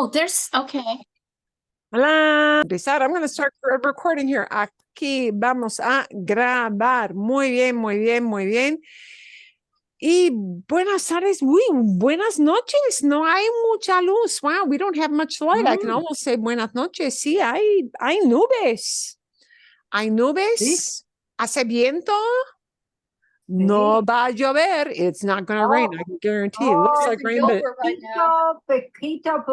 Oh, there's okay. Hola, empezar. I'm going to start recording here. Aquí vamos a grabar. Muy bien, muy bien, muy bien. Y buenas tardes, uy, buenas noches. No hay mucha luz. Wow, we don't have much light. I can almost say buenas noches. Sí, hay nubes. Hay nubes. Sí. Hace viento. No va a llover. It's not going to rain. I can guarantee. It looks like rain, but Right now. Poquito,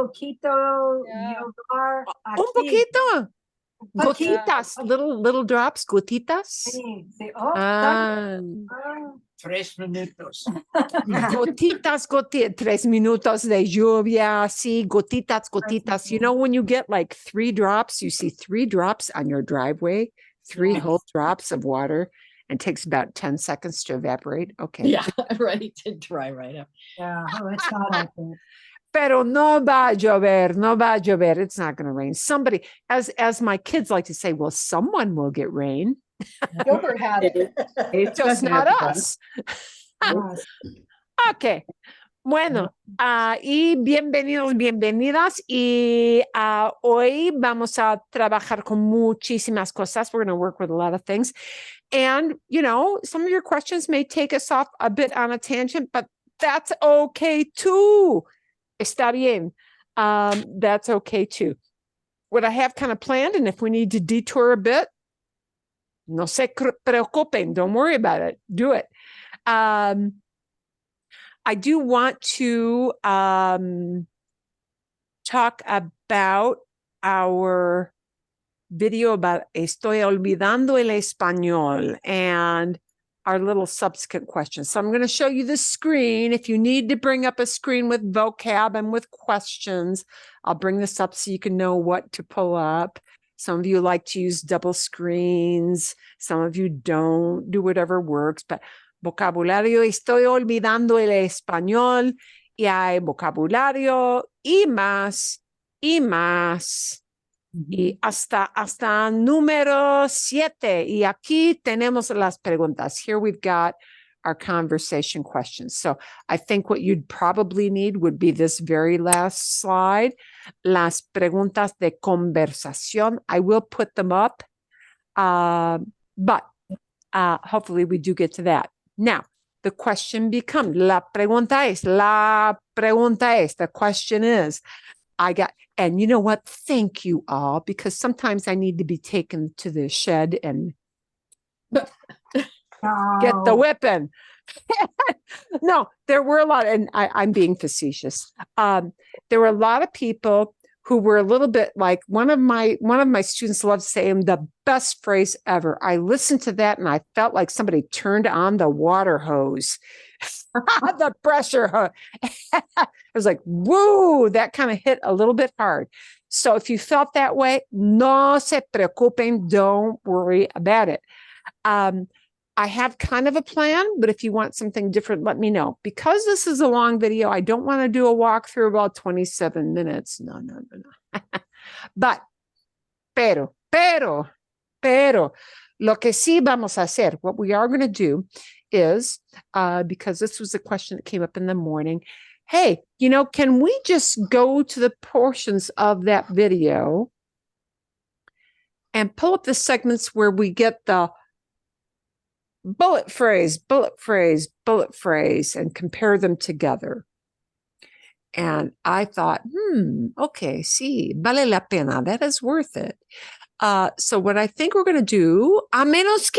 Yeah. llover un aquí. poquito. Poquito. Gotitas, little drops, gotitas. Sí, sí. Oh, Ah, 3 minutos. gotitas, 3 minutos de lluvia. Sí, gotitas, gotitas. You know, when you get like 3 drops, you see 3 drops on your driveway, 3 Yes. whole drops of water, and takes about 10 seconds to evaporate. Okay. Yeah, right. To dry right up. Yeah, oh, it's not like that. Pero no va a llover, no va a llover. It's not going to rain. Somebody, as my kids like to say, well, someone will get rain. Gilbert had it. It's Just gonna not happen. us. Yes. Ok. Bueno, y bienvenidos, bienvenidas. Y hoy vamos a trabajar con muchísimas cosas. We're going to work with a lot of things. And, you know, some of your questions may take us off a bit on a tangent, but that's okay too. Está bien. That's okay too. What I have kind of planned, and if we need to detour a bit, no se preocupen. Don't worry about it. Do it. I do want to talk about our video about Estoy olvidando el español and our little subsequent questions. So I'm going to show you the screen. If you need to bring up a screen with vocab and with questions, I'll bring this up so you can know what to pull up. Some of you like to use double screens. Some of you don't. Do whatever works. But vocabulario, estoy olvidando el español. Y hay vocabulario y más, y más. Y hasta número 7. Y aquí tenemos las preguntas. Here we've got our conversation questions. So I think what you'd probably need would be this very last slide. Las preguntas de conversación. I will put them up. But hopefully we do get to that. Now, the question becomes, the question is, and you know what? Thank you all, because sometimes I need to be taken to the shed and get the whipping. No, there were a lot, and I'm being facetious. There were a lot of people who were a little bit like one of my students loved saying the best phrase ever. I listened to that and I felt like somebody turned on the water hose. The pressure hose. It was like, woo, that kind of hit a little bit hard. So if you felt that way, no se preocupen, don't worry about it. I have kind of a plan, but if you want something different, let me know. Because this is a long video, I don't want to do a walkthrough about 27 minutes. No. But, pero, lo que sí vamos a hacer, what we are going to do is, because this was a question that came up in the morning, hey, you know, can we just go to the portions of that video and pull up the segments where we get the bullet phrase, and compare them together? And I thought, okay, sí, vale la pena. That is worth it. So what I think we're going to do, unless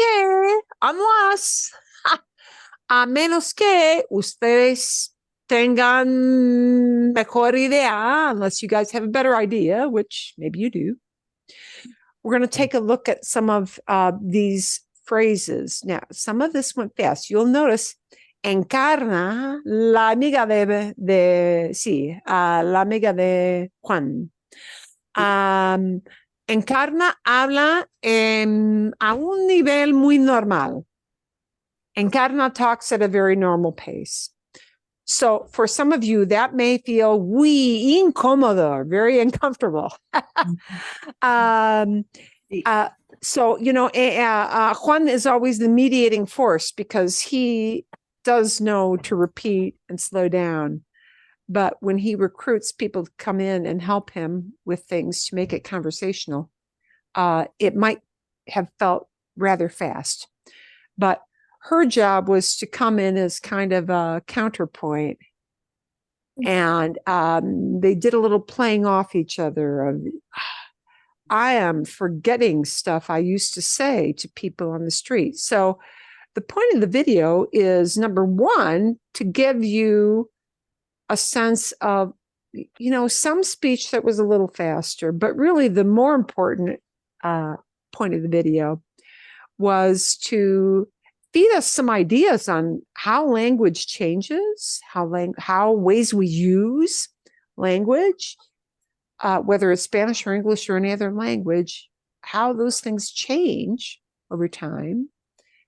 que ustedes tengan mejor idea, unless you guys have a better idea, which maybe you do, we're going to take a look at some of these phrases. Now, some of this went fast. You'll notice encarna la amiga la amiga de Juan. Encarna habla a un nivel muy normal. Encarna talks at a very normal pace. So for some of you, that may feel muy incómodo, very uncomfortable. So, you know, Juan is always the mediating force because he does know to repeat and slow down. But when he recruits people to come in and help him with things to make it conversational, it might have felt rather fast. But her job was to come in as kind of a counterpoint. And they did a little playing off each other of, I am forgetting stuff I used to say to people on the street. So the point of the video is, number one, to give you a sense of, some speech that was a little faster, but really the more important point of the video was to feed us some ideas on how language changes, how ways we use language, whether it's Spanish or English or any other language, how those things change over time,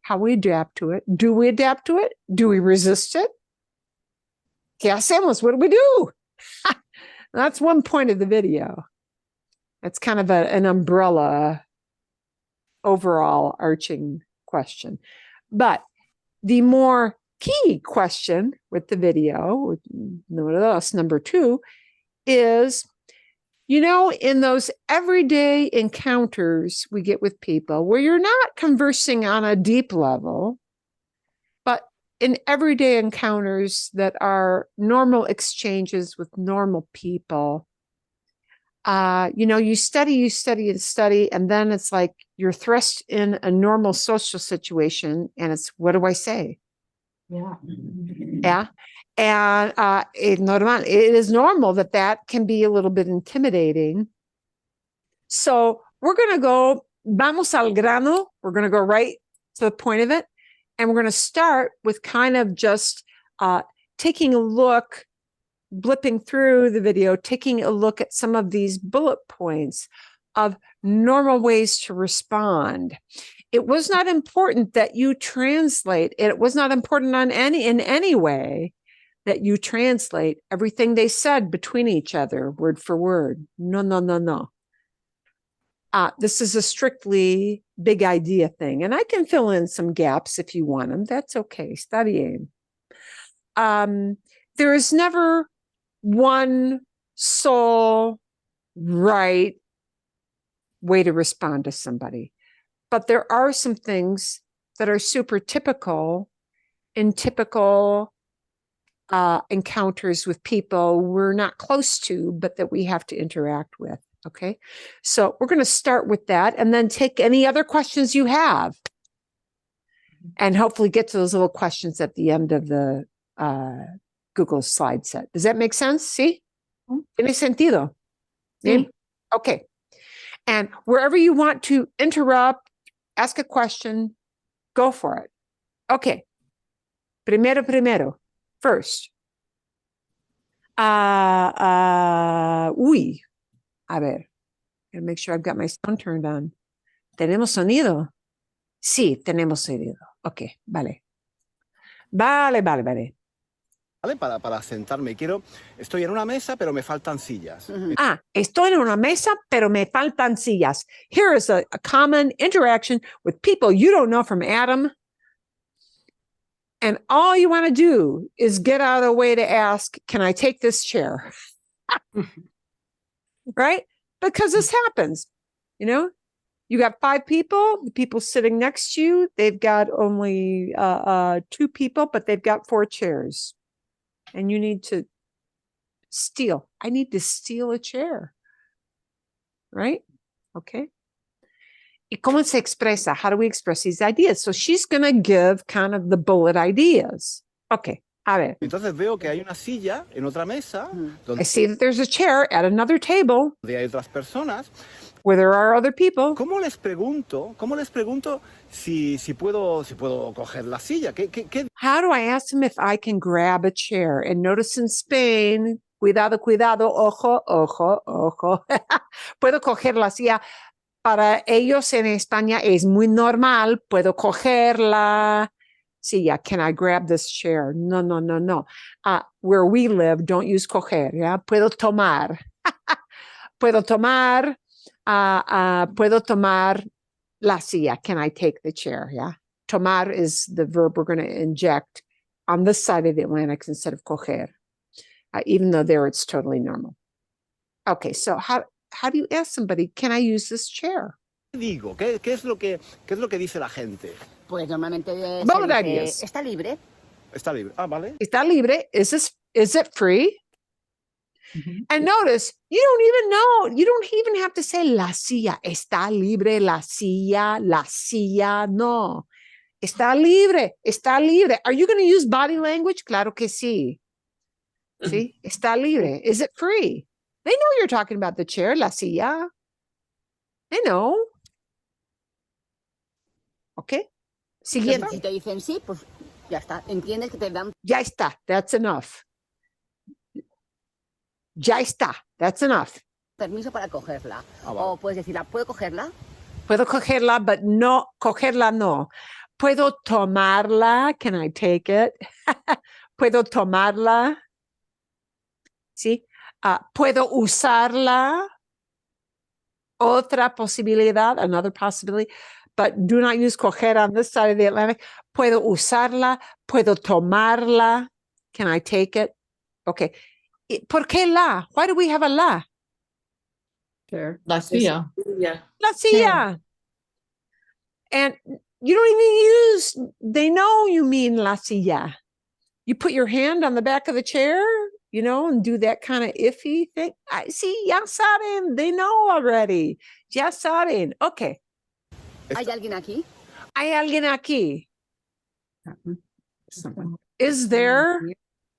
how we adapt to it. Do we adapt to it? Do we resist it? ¿Qué hacemos? What do we do? That's one point of the video. That's kind of an umbrella, overall arching question. But the more key question with the video, number two, is, in those everyday encounters we get with people where you're not conversing on a deep level, but in everyday encounters that are normal exchanges with normal people, you study, and then it's like you're thrust in a normal social situation, and it's, what do I say? Yeah. Yeah. And it is normal that can be a little bit intimidating. So we're going to go, vamos al grano. We're going to go right to the point of it. And we're going to start with kind of just taking a look, blipping through the video, taking a look at some of these bullet points of normal ways to respond. It was not important that you translate. It was not important in any way that you translate everything they said between each other, word for word. No. This is a strictly big idea thing. And I can fill in some gaps if you want them. That's okay. Está bien. There is never one sole right way to respond to somebody. But there are some things that are super typical in typical encounters with people we're not close to, but that we have to interact with. Okay. So we're going to start with that and then take any other questions you have and hopefully get to those little questions at the end of the Google slide set. Does that make sense? Sí? ¿Tiene sentido? Sí. Okay. And wherever you want to interrupt, ask a question, go for it. Okay. Primero. First. Uy. A ver. Gotta make sure I've got my sound turned on. ¿Tenemos sonido? Sí, tenemos sonido. Okay, vale. Vale. ¿Vale? Para sentarme. Estoy en una mesa, pero me faltan sillas. Estoy en una mesa, pero me faltan sillas. Here is a common interaction with people you don't know from Adam. And all you want to do is get out of the way to ask, can I take this chair? Right? Because this happens, you got 5 people, the people sitting next to you, they've got only 2 people, but they've got 4 chairs. And you need to steal. I need to steal a chair. Right? Okay. ¿Y cómo se expresa? How do we express these ideas? So she's going to give kind of the bullet ideas. Okay. A ver. Entonces veo que hay una silla en otra mesa. I see that there's a chair at another table. Donde hay otras personas. Where there are other people. ¿Cómo les pregunto si puedo coger la silla? How do I ask them if I can grab a chair? And notice in Spain, cuidado, ojo. Puedo coger la silla. Para ellos en España es muy normal. Puedo coger la silla. Can I grab this chair? No. Where we live, don't use coger. Yeah? Puedo tomar. Puedo tomar la silla. Can I take the chair? Yeah. Tomar is the verb we're going to inject on this side of the Atlantic instead of coger. even though there it's totally normal. Okay, so how do you ask somebody, can I use this chair? Digo, ¿qué es lo que dice la gente? Pues normalmente se Both dice, ideas. está libre. Está libre. Ah, vale. Está libre? Is it free? Mhm. And notice, you don't even know. You don't even have to say la silla. Está libre la silla, la silla. No. Está libre. Está libre. Are you going to use body language? Claro que sí. See? Está libre. Is it free? They know you're talking about the chair, la silla. They know. Okay. Siguiente. Si te dicen sí, pues ya está. Entiendes que te dan Ya está. That's enough. Ya está. That's enough. permiso para cogerla. Ah, vale. O puedes decirla, ¿puedo cogerla? Puedo cogerla, but no, cogerla no. Puedo tomarla. Can I take it? Puedo tomarla. ¿Sí? Puedo usarla. Otra posibilidad, another possibility, but do not use coger on this side of the Atlantic. Puedo usarla. Puedo tomarla. Can I take it? Okay. ¿Por qué la? Why do we have a la? Chair. La silla. La silla. And you don't even use, they know you mean la silla. You put your hand on the back of the chair, you know, and do that kind of iffy thing. I see, ya saben, they know already. Ya saben. Okay. ¿Hay alguien aquí? Hay alguien aquí. Someone Is there? here.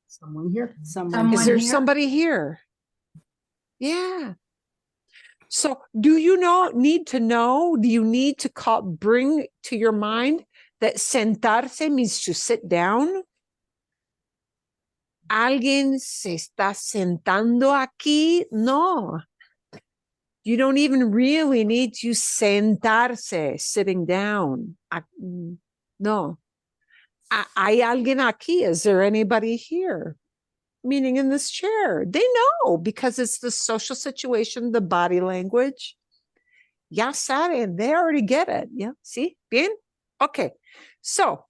Someone here. Is there somebody here? Yeah. So do you need to know? Do you need to bring to your mind that sentarse means to sit down? ¿Alguien se está sentando aquí? No. You don't even really need to sentarse, sitting down. No. ¿Hay alguien aquí? Is there anybody here? Meaning in this chair. They know because it's the social situation, the body language. Ya saben, they already get it. Yeah, see? Bien? Okay. So,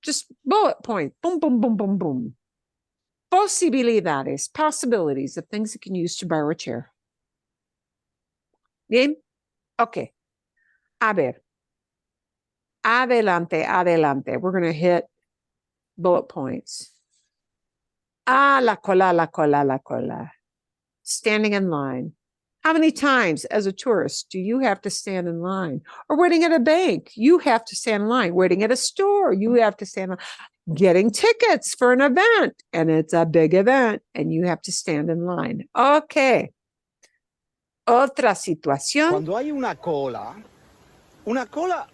just bullet point. Boom, boom, boom, boom, boom. Posibilidades, possibilities of things you can use to borrow a chair. Bien? Okay. A ver. Adelante, adelante. We're going to hit bullet points. La cola, la cola, la cola. Standing in line. How many times as a tourist do you have to stand in line? Or waiting at a bank, you have to stand in line. Waiting at a store, you have to stand in line. Getting tickets for an event, and it's a big event, and you have to stand in line. Okay. Otra situación. Cuando hay una cola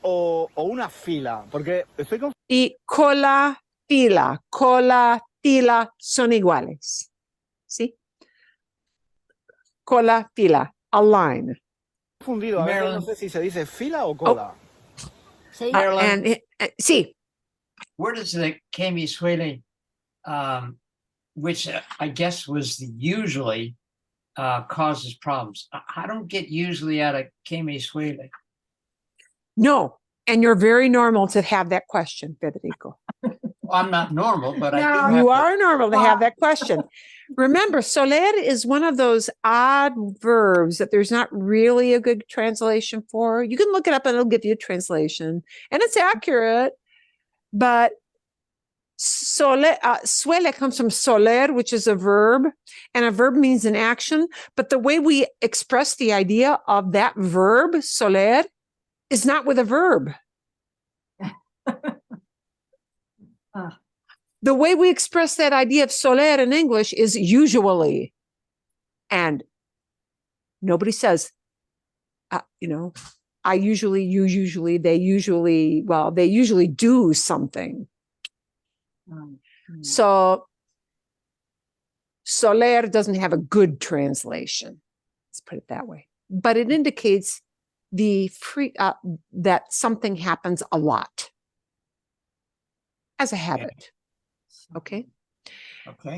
o una fila, porque estoy con... Y cola, fila son iguales. ¿Sí? Cola, fila, a line. confundido. A veces no sé si se dice fila o cola. Sí. Marilyn, Sí. Where does the que me suele, which I guess was the usually causes problems. I don't get usually out of que me suele. No. And you're very normal to have that question, Federico. I'm not normal, but I do No, have You to- are normal to have that question. Remember, soler is one of those odd verbs that there's not really a good translation for. You can look it up and it'll give you a translation. And it's accurate, but suele comes from soler, which is a verb, and a verb means an action. But the way we express the idea of that verb, soler, is not with a verb. The way we express that idea of soler in English is usually. And nobody says, I usually, you usually, they usually do something. So soler doesn't have a good translation. Let's put it that way. But it indicates that something happens a lot as a habit. Okay. Okay.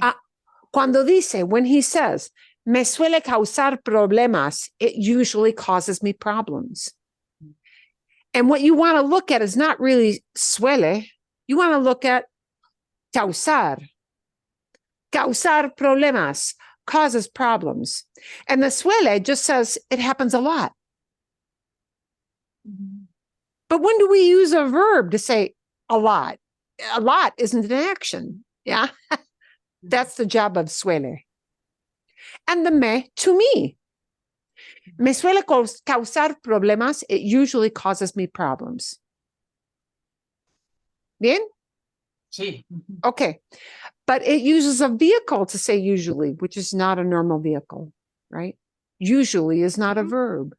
Cuando dice, when he says, me suele causar problemas, it usually causes me problems. And what you want to look at is not really suele. You want to look at causar. causar problemas, causes problems. And the suele just says it happens a lot. But when do we use a verb to say a lot? A lot isn't an action. Yeah. That's the job of suele. And the me, to me. Me suele causar problemas. It usually causes me problems. Bien? Sí. Okay. But it uses a vehicle to say usually, which is not a normal vehicle, right? Usually is not a verb.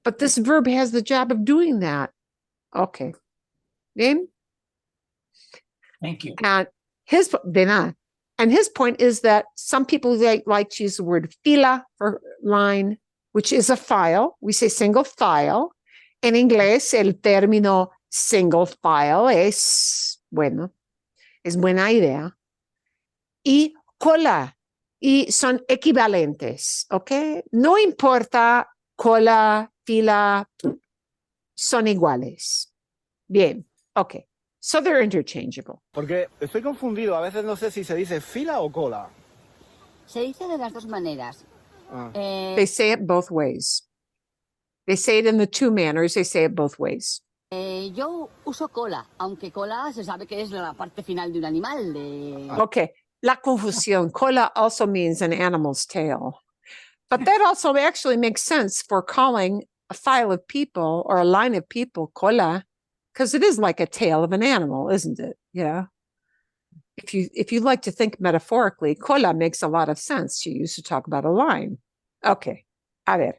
But this verb has the job of doing that. Okay. Bien? Thank you. And de nada. And his point is that some people like to use the word fila for line, which is a file. We say single file. En inglés, el término single file es, bueno, es buena idea. Y cola, y son equivalentes, ¿ok? No importa, cola, fila, son iguales. Bien, ok. So they're interchangeable. Porque estoy confundido. A veces no sé si se dice fila o cola. Se dice de las dos maneras. Ah. They say it both ways. They say it in the two manners. They say it both ways. Yo uso cola, aunque cola se sabe que es la parte final de un animal. Okay. La confusión. Cola also means an animal's tail. But that also actually makes sense for calling a file of people or a line of people cola, because it is like a tail of an animal, isn't it? Yeah. If you like to think metaphorically, cola makes a lot of sense to use to talk about a line. Okay. A ver.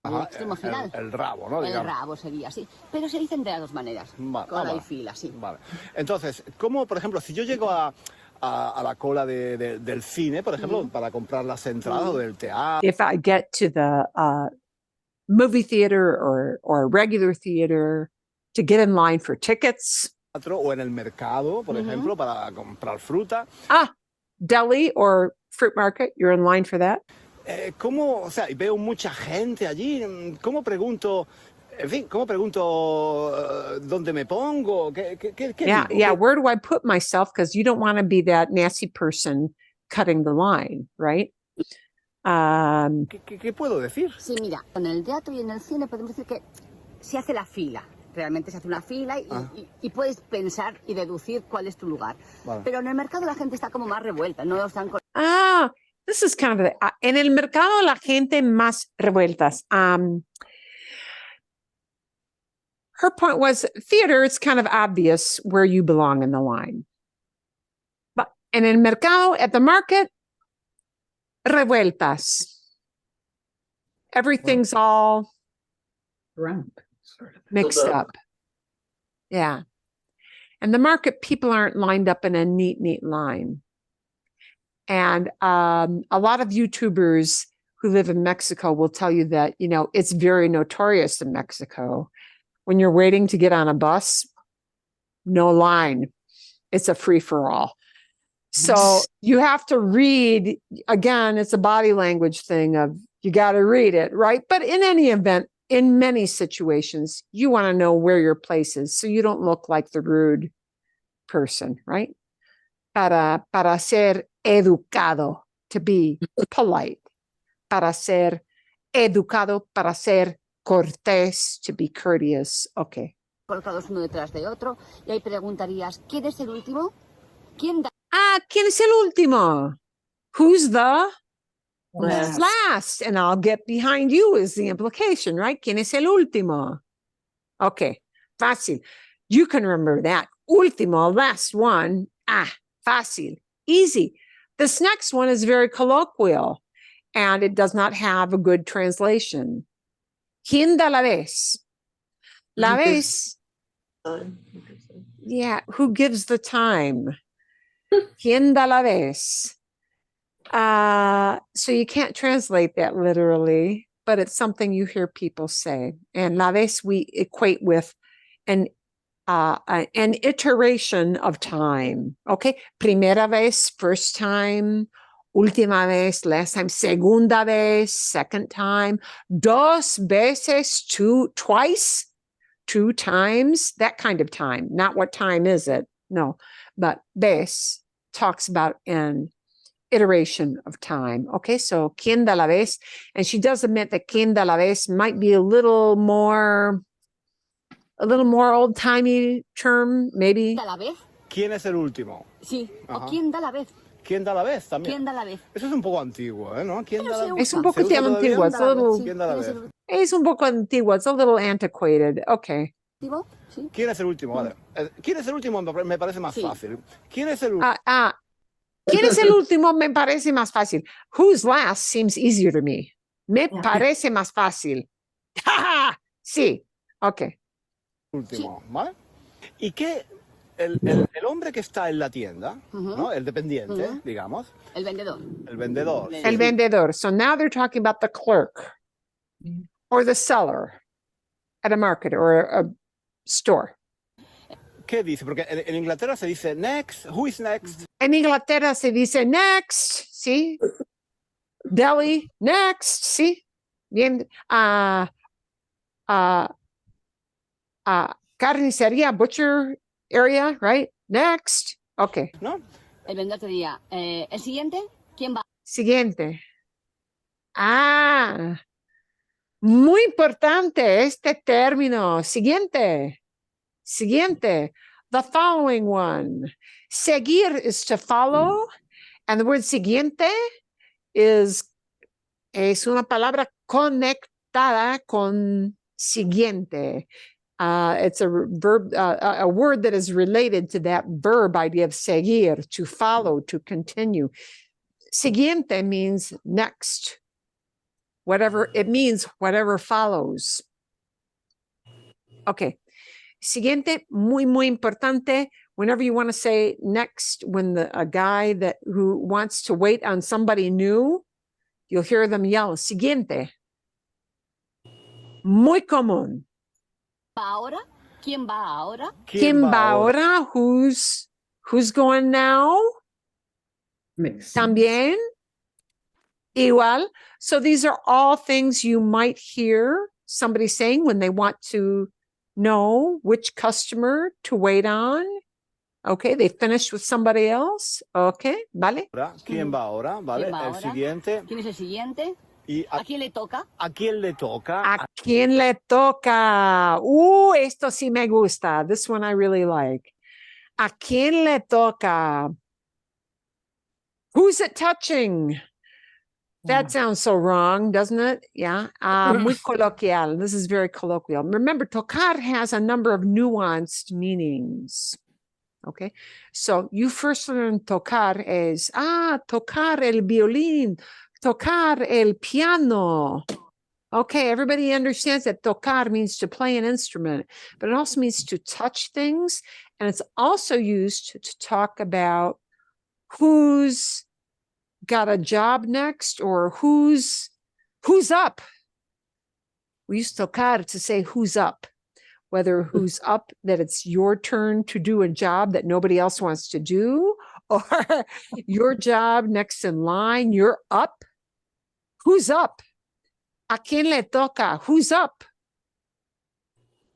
El Ajá, extremo final. el rabo, ¿no? El Digamos. rabo sería así. Pero se dicen de las dos maneras. Vale, Cola vale. y fila, sí. Vale. Entonces, ¿cómo, por ejemplo, si yo llego a la cola del cine, por ejemplo, para comprar las entradas o del teatro? If I get to the movie theater or regular theater to get in line for tickets. O en el mercado, por ejemplo, para comprar fruta. Deli or fruit market, you're in line for that. ¿Cómo, o sea, veo mucha gente allí? ¿Cómo pregunto, en fin, cómo pregunto dónde me pongo? ¿Qué Yeah, digo? yeah. Where do I put myself? Because you don't want to be that nasty person cutting the line, right? ¿Qué puedo decir? Sí, mira, en el teatro y en el cine podemos decir que se hace la fila. Realmente se hace una fila y puedes pensar y deducir cuál es tu lugar. Vale. Pero en el mercado la gente está como más revuelta, no están con... This is kind of en el mercado la gente más revueltas. Her point was theater, it's kind of obvious where you belong in the line. But en el mercado, at the market, revueltas. Everything's all Drunk, sort of. mixed up. Yeah. And the market, people aren't lined up in a neat line. And a lot of YouTubers who live in Mexico will tell you that, you know, it's very notorious in Mexico. When you're waiting to get on a bus, no line. It's a free-for-all. So you have to read, again, it's a body language thing of you got to read it, right? But in any event, in many situations, you want to know where your place is so you don't look like the rude person, right? Para ser educado, to be polite. Para ser educado, para ser cortés, to be courteous. Okay. colocados uno detrás de otro, y ahí preguntarías, ¿quién es el último? ¿Quién da? ¿Quién es el último? Who's the Last. last? And I'll get behind you is the implication, right? ¿Quién es el último? Okay, fácil. You can remember that. Último, last one. Fácil, easy. This next one is very colloquial, and it does not have a good translation. ¿Quién da la vez? La vez. Yeah, who gives the time? ¿Quién da la vez? So you can't translate that literally, but it's something you hear people say. And la vez we equate with an iteration of time. Okay, primera vez, first time. Última vez, last time. Segunda vez, second time. Dos veces, twice. Two times, that kind of time. Not what time is it? No, but vez. talks about an iteration of time. Okay, so quien da la vez, and she does admit that quien da la vez might be a little more old-timey term, maybe. ¿Da la vez? ¿Quién es el último? Sí. Ajá. ¿O quién da la vez? ¿Quién da la vez también? ¿Quién da la vez? Eso es un poco antiguo, ¿eh? ¿No? ¿Quién Pero da la se vez? Es un poco ¿Se usa antiguo, todavía? it's a little, ¿Quién da la ¿Quién es vez? es un poco antiguo, it's a little antiquated. Okay. último? Sí. ¿Quién es el último? Vale. ¿Quién es el último? Me parece más Sí. fácil. ¿Quién es el último? ¿Quién es el último? Me parece más fácil. Who's last seems easier to me. Me parece más fácil. Sí. Okay. Último, ¿vale? ¿Y qué? El hombre que está en la tienda, ¿no? El dependiente, digamos. El vendedor. El vendedor. El El vendedor. So now they're talking about the clerk or the seller at a market or a store. ¿Qué dice? Porque en Inglaterra se dice next, who is next? En Inglaterra se dice next, ¿sí? Deli, next, ¿sí? Bien. Carnicería, butcher area, right? Next. Okay. ¿No? El vendedor te diría, el siguiente, ¿quién va? Siguiente. Muy importante este término. Siguiente. Siguiente. The following one. Seguir is to follow, and the word siguiente es una palabra conectada con siguiente. It's a verb, a word that is related to that verb idea of seguir, to follow, to continue. Siguiente means next. Whatever it means, whatever follows. Okay. Siguiente, muy, muy importante. Whenever you want to say next, when a guy who wants to wait on somebody new, you'll hear them yell, siguiente. Muy común. ¿Va ahora? ¿Quién va ahora? ¿Quién va ahora? Who's going now? Mix. También. Igual. So these are all things you might hear somebody saying when they want to know which customer to wait on. Okay, they finished with somebody else. Okay, vale. ¿Quién va ahora? ¿Vale? ¿Quién va El ahora? siguiente. ¿Quién es el siguiente? ¿Y ¿A quién le toca? a quién le toca? ¿A quién le toca? Esto sí me gusta. This one I really like. ¿A quién le toca? Who's it touching? That sounds so wrong, doesn't it? Yeah. Muy coloquial. This is very colloquial. Remember, tocar has a number of nuanced meanings. Okay. So you first learn tocar as, tocar el violín, tocar el piano. Okay, everybody understands that tocar means to play an instrument, but it also means to touch things. And it's also used to talk about who's got a job next or who's up. We use tocar to say who's up, whether who's up, that it's your turn to do a job that nobody else wants to do, or your job next in line, you're up. Who's up? ¿A quién le toca? Who's up?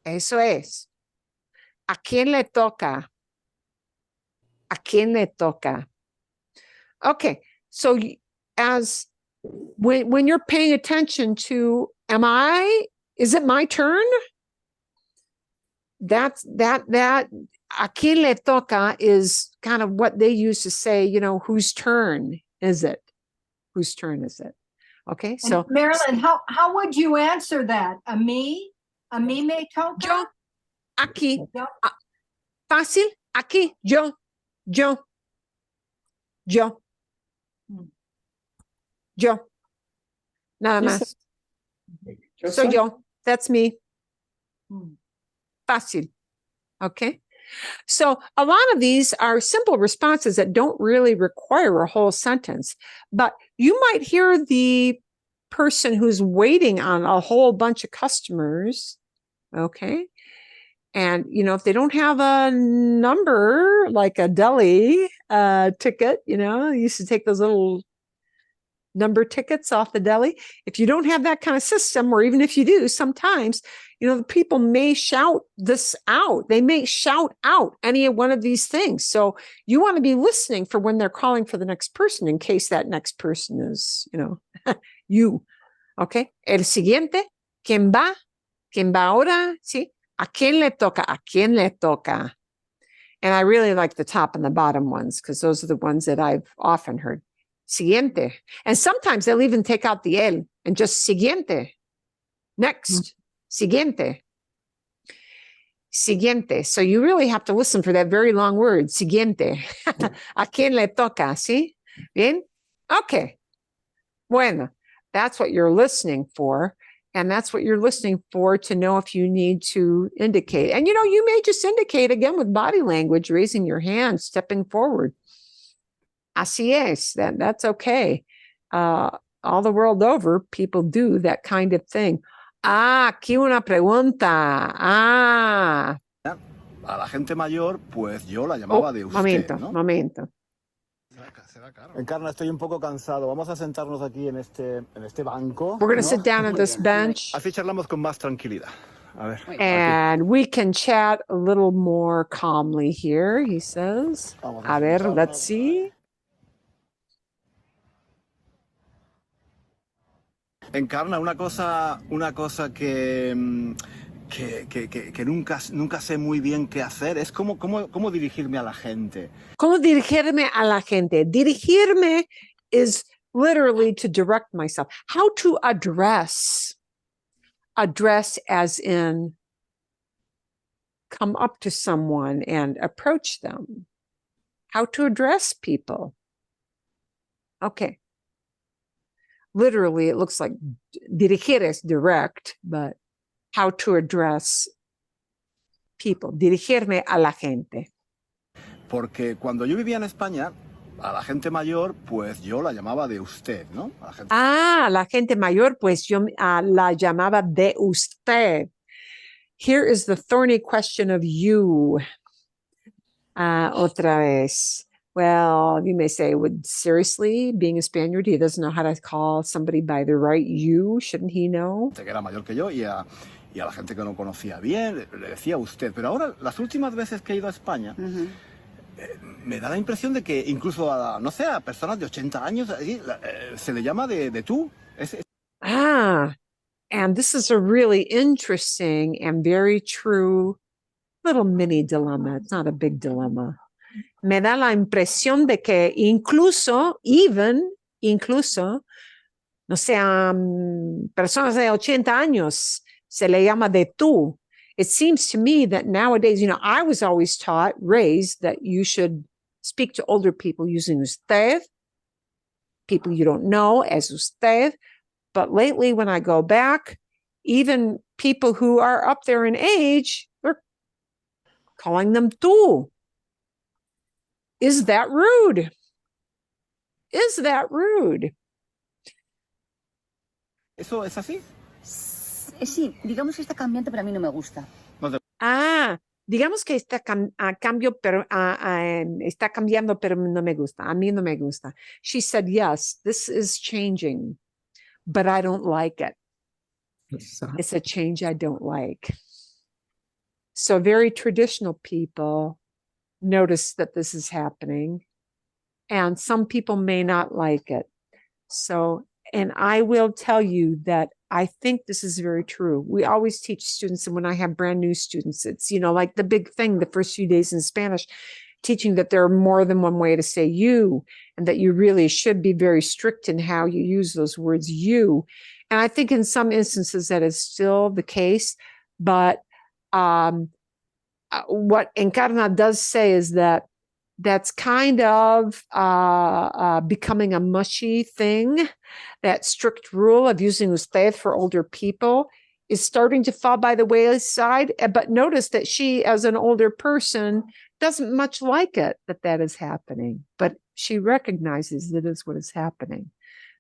Eso es. ¿A quién le toca? ¿A quién le toca? Okay, so as when you're paying attention to, is it my turn? That ¿a quién le toca is kind of what they used to say, whose turn is it? Whose turn is it? Okay, so And Marilyn, how would you answer that? A me? A mí me toca? yo, aquí, Yo. fácil, aquí, yo. Nada más. Soy yo. That's me. Fácil. Okay. So a lot of these are simple responses that don't really require a whole sentence, but you might hear the person who's waiting on a whole bunch of customers. Okay. And, if they don't have a number like a deli ticket, you used to take those little number tickets off the deli. If you don't have that kind of system, or even if you do, sometimes, the people may shout this out. They may shout out any one of these things. So you want to be listening for when they're calling for the next person, in case that next person is, you. Okay. El siguiente, ¿quién va? ¿Quién va ahora? ¿Sí? ¿A quién le toca? ¿A quién le toca? And I really like the top and the bottom ones, because those are the ones that I've often heard. Siguiente. And sometimes they'll even take out the el and just siguiente. Next. Siguiente. Siguiente. So you really have to listen for that very long word. Siguiente. ¿A quién le toca? ¿Sí? Bien? Okay. Bueno, that's what you're listening for. And that's what you're listening for to know if you need to indicate. And, you may just indicate again with body language, raising your hand, stepping forward. Así es. That's okay. All the world over, people do that kind of thing. Aquí una pregunta. A la gente mayor, pues yo la llamaba de usted, Momento. Encarna, estoy un poco cansado. Vamos a sentarnos aquí en este banco. We're going to sit down on this bench. Así charlamos con más tranquilidad. A ver. And we can chat a little more calmly here, he says. A ver, let's see. Encarna, una cosa que nunca sé muy bien qué hacer es cómo dirigirme a la gente. ¿Cómo dirigirme a la gente? Dirigirme is literally to direct myself. How to address. Address as in come up to someone and approach them. How to address people. Okay. Literally, it looks like dirigir is direct, but how to address people. Dirigirme a la gente. Porque cuando yo vivía en España, a la gente mayor, pues yo la llamaba de usted, ¿no? La gente mayor, pues yo la llamaba de usted. Here is the thorny question of you. Otra vez. Well, you may say, seriously, being a Spaniard, he doesn't know how to call somebody by the right you? Shouldn't he know? Que era mayor que yo y a la gente que no conocía bien, le decía usted. Pero ahora, las últimas veces que he ido a España, me da la impresión de que incluso a personas de 80 años se le llama de tú. And this is a really interesting and very true little mini dilemma. It's not a big dilemma. Me da la impresión de que incluso, no sean personas de 80 años, se le llama de tú. It seems to me that nowadays, I was always raised that you should speak to older people using usted, people you don't know as usted. But lately, when I go back, even people who are up there in age, they're calling them tú. Is that rude? Is that rude? ¿Eso es así? Sí, digamos que está cambiante, pero a mí no me gusta. Digamos que está está cambiando, pero no me gusta. A mí no me gusta. She said, yes, this is changing, but I don't like it. It's a change I don't like. So very traditional people notice that this is happening, and some people may not like it. So, and I will tell you that I think this is very true. We always teach students, and when I have brand new students, it's, like the big thing the first few days in Spanish, teaching that there are more than one way to say you, and that you really should be very strict in how you use those words you. And I think in some instances that is still the case, but what Encarna does say is that that's kind of becoming a mushy thing. That strict rule of using usted for older people is starting to fall by the wayside. But notice that she, as an older person, doesn't much like it that is happening. But she recognizes that is what is happening.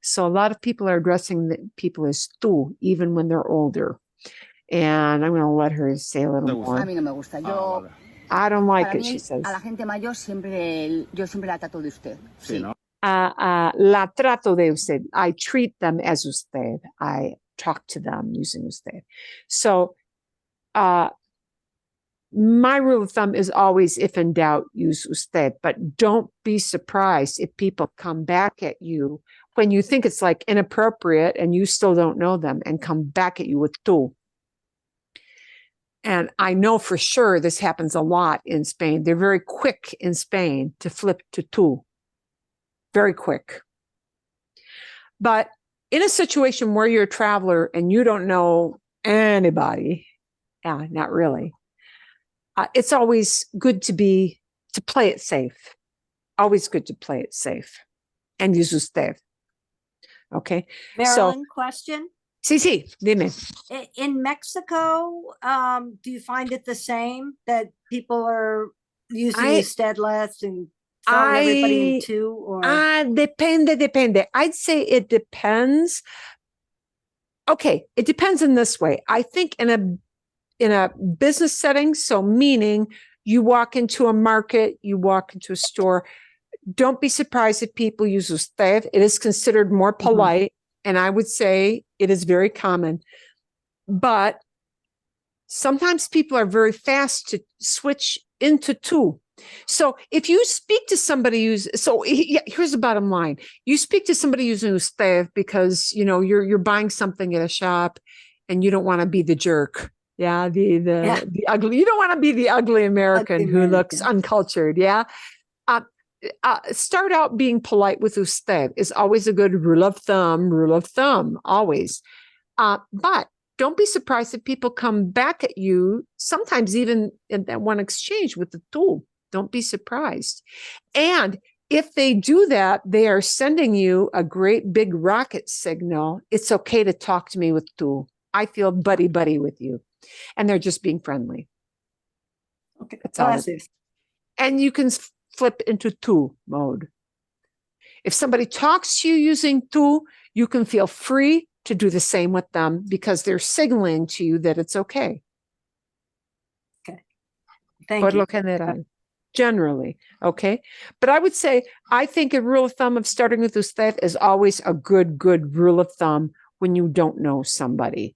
So a lot of people are addressing the people as tú, even when they're older. And I'm going to let her say a little more. A mí no me gusta. I don't like it, mí, she says. A la gente mayor yo siempre la trato de usted. Sí, ¿no? La trato de usted. I treat them as usted. I talk to them using usted. So my rule of thumb is always, if in doubt, use usted. But don't be surprised if people come back at you when you think it's like inappropriate and you still don't know them and come back at you with tú. And I know for sure this happens a lot in Spain. They're very quick in Spain to flip to tú. Very quick. But in a situation where you're a traveler and you don't know anybody, not really, it's always good to play it safe. Always good to play it safe. And use usted. Okay. Marilyn, question. Sí, dime. In Mexico, do you find it the same that people are using usted less and throwing everybody in tú? Or Depende. I'd say it depends. Okay, it depends in this way. I think in a business setting, so meaning you walk into a market, you walk into a store, don't be surprised if people use usted. It is considered more polite, and I would say it is very common. But sometimes people are very fast to switch into tú. So if you speak to somebody here's the bottom line. You speak to somebody using usted because, you're buying something at a shop and you don't want to be the jerk. Yeah, the ugly. You don't want to be the ugly American who looks uncultured. Yeah. Start out being polite with usted is always a good rule of thumb, always. But don't be surprised if people come back at you, sometimes even in that one exchange with the tú. Don't be surprised. And if they do that, they are sending you a great big rocket signal. It's okay to talk to me with tú. I feel buddy with you. And they're just being friendly. Okay, that's all it is. And you can flip into tú mode. If somebody talks to you using tú, you can feel free to do the same with them because they're signaling to you that it's okay. Okay. Thank Por you. lo general. Generally, okay? But I would say, I think a rule of thumb of starting with usted is always a good rule of thumb when you don't know somebody.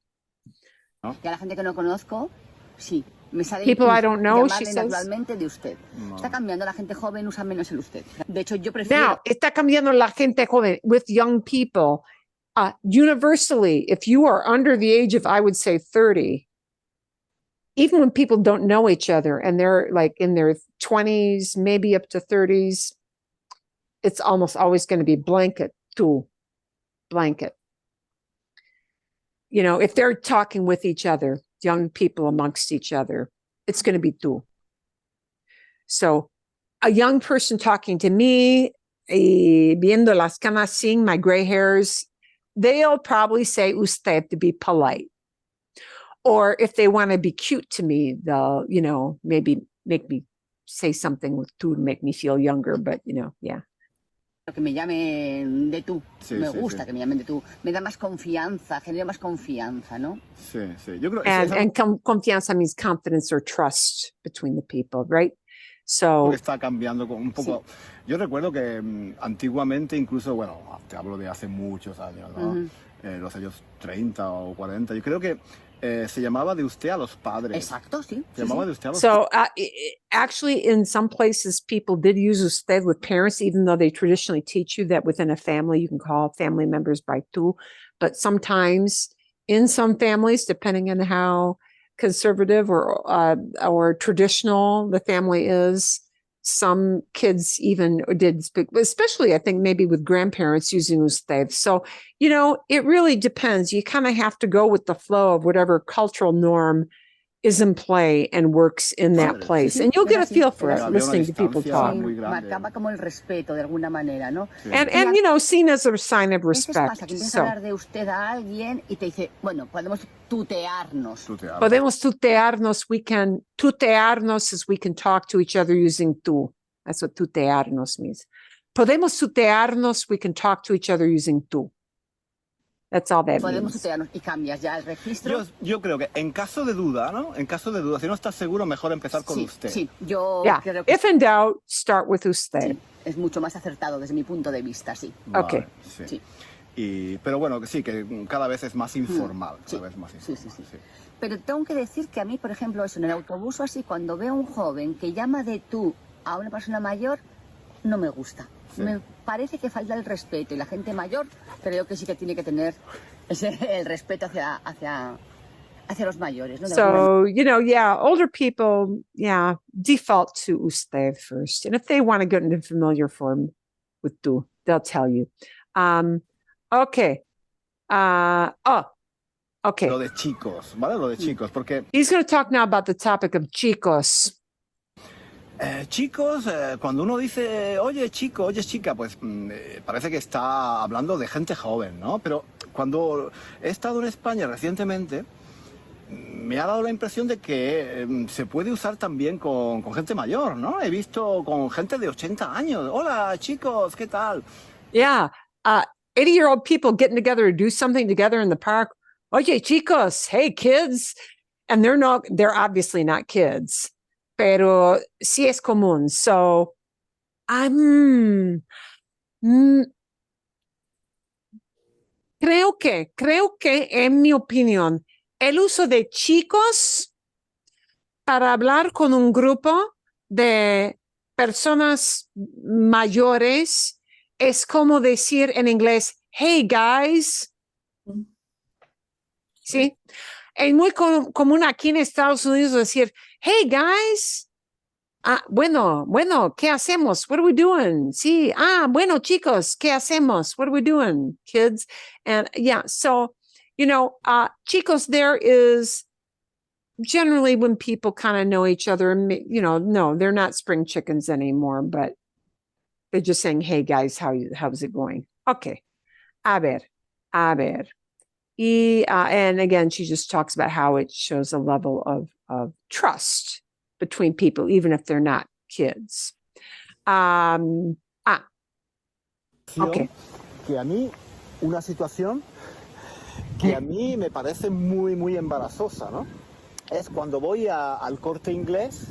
People I don't know, she says. Está cambiando, la gente joven usa menos el usted. De hecho, yo prefiero. Now, está cambiando la gente joven with young people. Universally, if you are under the age of, I would say 30, even when people don't know each other and they're like in their 20s, maybe up to 30s, it's almost always going to be blanket. If they're talking with each other, young people amongst each other, it's going to be tú. So a young person talking to me, viendo las canas, seeing my gray hairs, they'll probably say usted to be polite. Or if they want to be cute to me, they'll, maybe make me say something with tú to make me feel younger, but, yeah. Que me llamen de tú. Sí, me sí, gusta sí. que me llamen de tú. Me da más confianza, genera más confianza, ¿no? Sí. Yo creo And confianza means confidence or trust between the people, right? So está cambiando un poco. Sí. Yo recuerdo que antiguamente, incluso, te hablo de hace muchos años, ¿no? Los años 30 o 40. Yo creo que se llamaba de usted a los padres. Exacto, sí. Se llamaba de usted a los actually, in some places, people did use usted with parents, even though they traditionally teach you that within a family, you can call family members by tú. But sometimes in some families, depending on how conservative or traditional the family is, some kids even did speak, especially I think maybe with grandparents using usted. So, it really depends. You kind of have to go with the flow of whatever cultural norm is in play and works in that place. And you'll get a feel for it listening to people talk. Marcaba como el respeto de alguna manera, ¿no? And seen as a sign of A veces respect. pasa que empiezas a hablar de usted a alguien y te dice, bueno, podemos tutearnos. Podemos tutearnos. Tutearnos is we can talk to each other using tú. That's what tutearnos means. Podemos tutearnos. We can talk to each other using tú. That's all that Podemos means. tutearnos y cambias ya el registro. Yo creo que en caso de duda, ¿no? En caso de duda, si no estás seguro, mejor empezar con Sí, usted. sí, yo Yeah. creo que If in doubt, start with usted. sí, es mucho más acertado desde mi punto de vista, sí. Okay. sí. Sí. Pero bueno, que sí, que cada vez es más informal. Sí, Cada vez más sí, informal. sí, sí. Pero tengo que decir que a mí, por ejemplo, eso, en el autobús o así, cuando veo a un joven que llama de tú a una persona mayor, no me gusta. Sí. Me parece que falta el respeto y la gente mayor creo que sí que tiene que tener el respeto hacia los mayores, ¿no? De alguna So, yeah, older people, yeah, default to usted first. And if they want to get into familiar form with tú, they'll tell you. Okay. Okay. Lo de chicos, ¿vale? Lo de chicos, porque He's going to talk now about the topic of chicos. chicos, cuando uno dice, oye chico, oye chica, pues parece que está hablando de gente joven, ¿no? Pero cuando he estado en España recientemente, me ha dado la impresión de que se puede usar también con gente mayor, ¿no? He visto con gente de 80 años. Hola chicos, ¿qué tal? Yeah. 80-year-old people getting together to do something together in the park. Oye, chicos, hey, kids. And they're obviously not kids, pero sí es común. So, creo que, en mi opinión, el uso de chicos para hablar con un grupo de personas mayores es como decir en inglés, hey guys. ¿Sí? Es muy común aquí en Estados Unidos decir, hey guys. Bueno, ¿qué hacemos? What are we doing? Sí, bueno, chicos, ¿qué hacemos? What are we doing, kids? And yeah, so, chicos, there is generally when people kind of know each other, no, they're not spring chickens anymore, but they're just saying, hey guys, how's it going? Okay. A ver. And again, she just talks about how it shows a level of trust between people, even if they're not kids. Okay. Que a mí, una situación que a mí me parece muy, muy embarazosa, ¿no? Es cuando voy al Corte Inglés.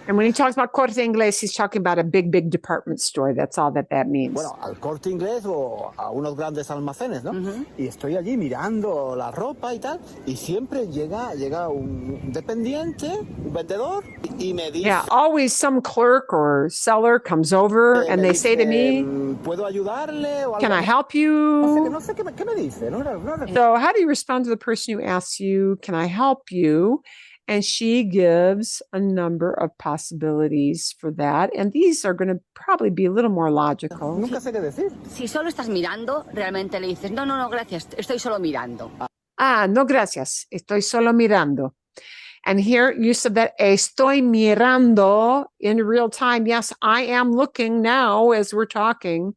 And when he talks about Corte Inglés, he's talking about a big, big department store. That's all that means. Bueno, al Corte Inglés o a unos grandes almacenes, ¿no? Y estoy allí mirando la ropa y tal, y siempre llega un dependiente, un vendedor, y me dice... Yeah, always some clerk or seller comes over and they say to me, ¿puedo ayudarle? O algo can I así? help you? No sé qué me dice, ¿no? So how do you respond to the person who asks you, can I help you? And she gives a number of possibilities for that. And these are going to probably be a little more logical. Nunca sé qué decir. Si solo estás mirando, realmente le dices, no, gracias, estoy solo mirando. No, gracias. Estoy solo mirando. And here, use of that estoy mirando in real time. Yes, I am looking now as we're talking.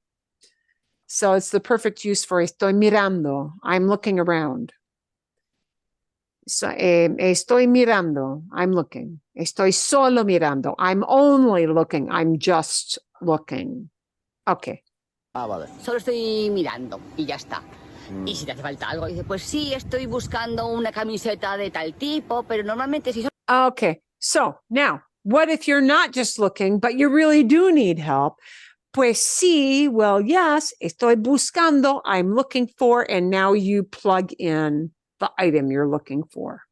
So it's the perfect use for estoy mirando. I'm looking around. So, estoy mirando. I'm looking. Estoy solo mirando. I'm only looking. I'm just looking. Okay. Vale. Solo estoy mirando y ya está. Y si te hace falta algo, dice, pues sí, estoy buscando una camiseta de tal tipo, pero normalmente si Okay. So now, what if you're not just looking, but you really do need help? Pues sí, well, yes, estoy buscando, I'm looking for, and now you plug in the item you're looking for.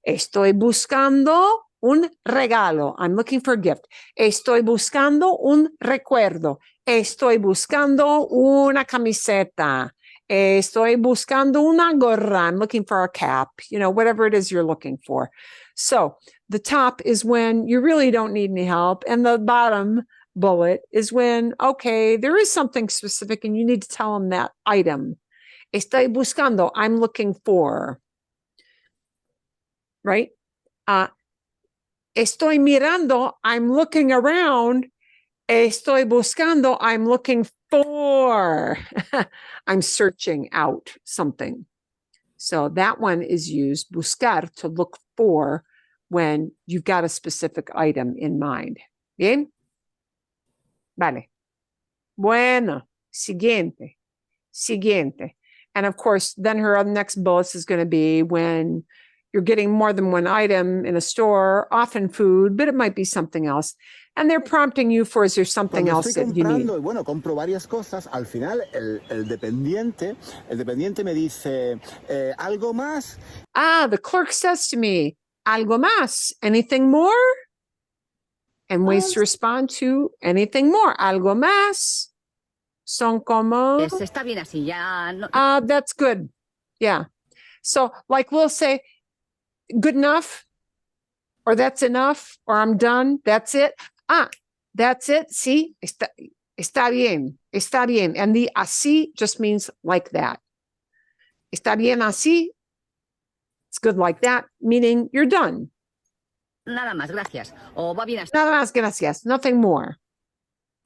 Estoy buscando un regalo. I'm looking for a gift. Estoy buscando un recuerdo. Estoy buscando una camiseta. Estoy buscando una gorra. I'm looking for a cap. Whatever it is you're looking for. So the top is when you really don't need any help. And the bottom bullet is when, okay, there is something specific and you need to tell them that item. Estoy buscando, I'm looking for. Right? Estoy mirando, I'm looking around. Estoy buscando, I'm looking for. I'm searching out something. So that one is used, buscar, to look for when you've got a specific item in mind. Bien? Vale. Bueno, siguiente. siguiente. And of course, then her next bullet is going to be when you're getting more than one item in a store, often food, but it might be something else. And they're prompting you for, is there something Cuando else estoy that you need? comprando y bueno, compro varias cosas, al final el dependiente me dice, ¿algo más? Ah, the clerk says to me, algo más, anything more? And ways to respond to anything more, algo más. Son como, Está bien así, ya no, that's good. Yeah. So like we'll say, good enough, or that's enough, or I'm done, that's it. Ah, that's it. See, está bien, está bien. And the así just means like that. Está bien así. It's good like that, meaning you're done. nada más, gracias. O va bien así. Nada más, gracias. Nothing more.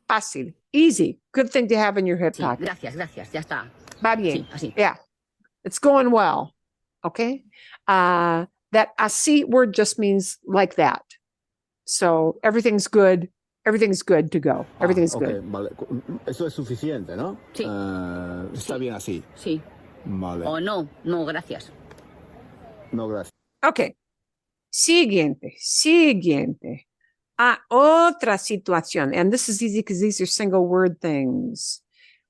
Fácil, easy, good thing to have in your hip Sí, pocket. gracias, ya está. Va bien. Sí, así. Yeah, it's going well. Okay. That así word just means like that. So everything's good. Everything's good to go. Everything's ok, good. vale. Eso es suficiente, ¿no? Sí. Está bien así. Sí. Vale. O no, no, gracias. No, gracias. Okay. Siguiente. Otra situación. And this is easy because these are single word things.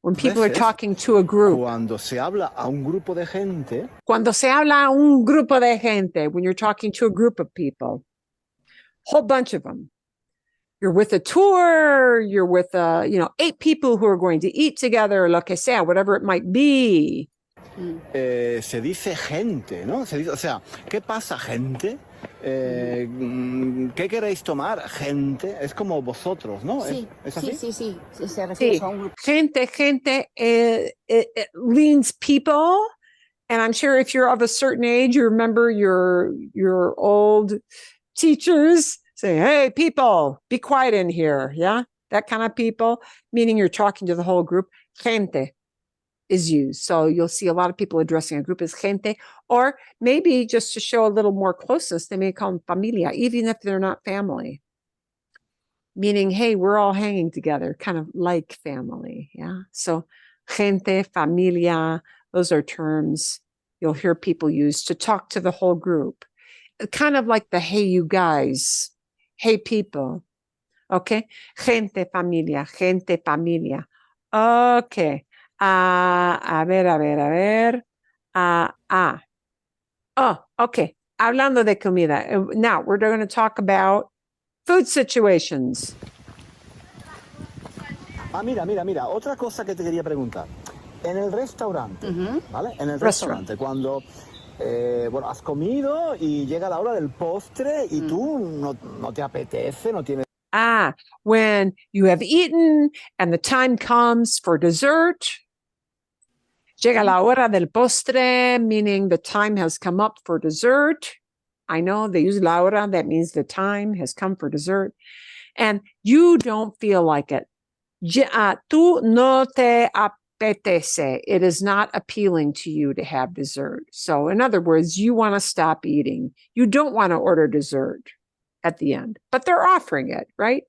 When people are Veces, talking to a group. Cuando se habla a un grupo de gente, Cuando se habla a un grupo de gente, when you're talking to a group of people, whole bunch of them. You're with a tour, you're with 8 people who are going to eat together, lo que sea, whatever it might be. se dice gente, ¿no? Se dice, o sea, ¿qué pasa, gente? ¿Qué queréis tomar, gente? Es como vosotros, ¿no? Sí, ¿Es así? sí, se refiere Sí, a un grupo. gente, it means people. And I'm sure if you're of a certain age, you remember your old teachers saying, hey, people, be quiet in here. Yeah, that kind of people, meaning you're talking to the whole group. Gente is used. So you'll see a lot of people addressing a group as gente, or maybe just to show a little more closeness, they may call them familia, even if they're not family. Meaning, hey, we're all hanging together, kind of like family. Yeah. So gente, familia, those are terms you'll hear people use to talk to the whole group. Kind of like the hey, you guys, hey, people. Okay. Gente, familia. Okay. A ver. Oh, okay. Hablando de comida. Now we're going to talk about food situations. Mira. Otra cosa que te quería preguntar. En el restaurante, ¿vale? En el Restaurant. restaurante, cuando has comido y llega la hora del postre y tú no te apetece, no tienes. When you have eaten and the time comes for dessert. Llega la hora del postre, meaning the time has come up for dessert. I know they use la hora, that means the time has come for dessert. And you don't feel like it. Tú no te apetece. It is not appealing to you to have dessert. So in other words, you want to stop eating. You don't want to order dessert at the end, but they're offering it, right?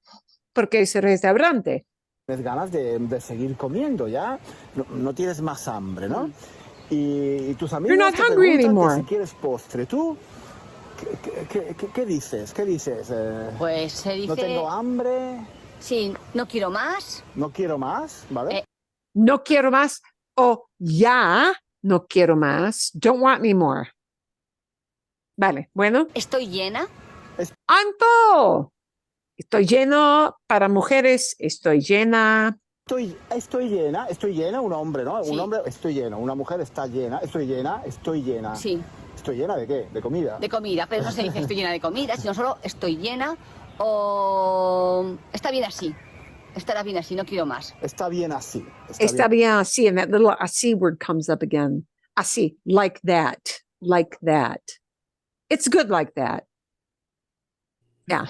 Porque es restaurante. Tienes ganas de seguir comiendo, ya no tienes más hambre, ¿no? Y tus amigos You're not te hungry preguntan que anymore. si quieres postre. ¿Tú qué dices? ¿Qué dices? Pues se dice... No tengo hambre, Sí, no quiero más. no quiero más, ¿vale? No quiero más. O ya no quiero más. Don't want me more. Vale, bueno. Estoy llena. I'm full. Estoy lleno para mujeres. Estoy llena. Estoy llena, un hombre, ¿no? Sí. Un hombre, estoy lleno, una mujer está llena, estoy llena. Sí, ¿Estoy llena de qué? ¿De comida? de comida, pero no se dice estoy llena de comida, sino solo estoy llena o está bien así. Estará bien así, no quiero más. Está bien así. Está bien así. And that little así word comes up again. Así, like that. Like that. It's good like that. Yeah.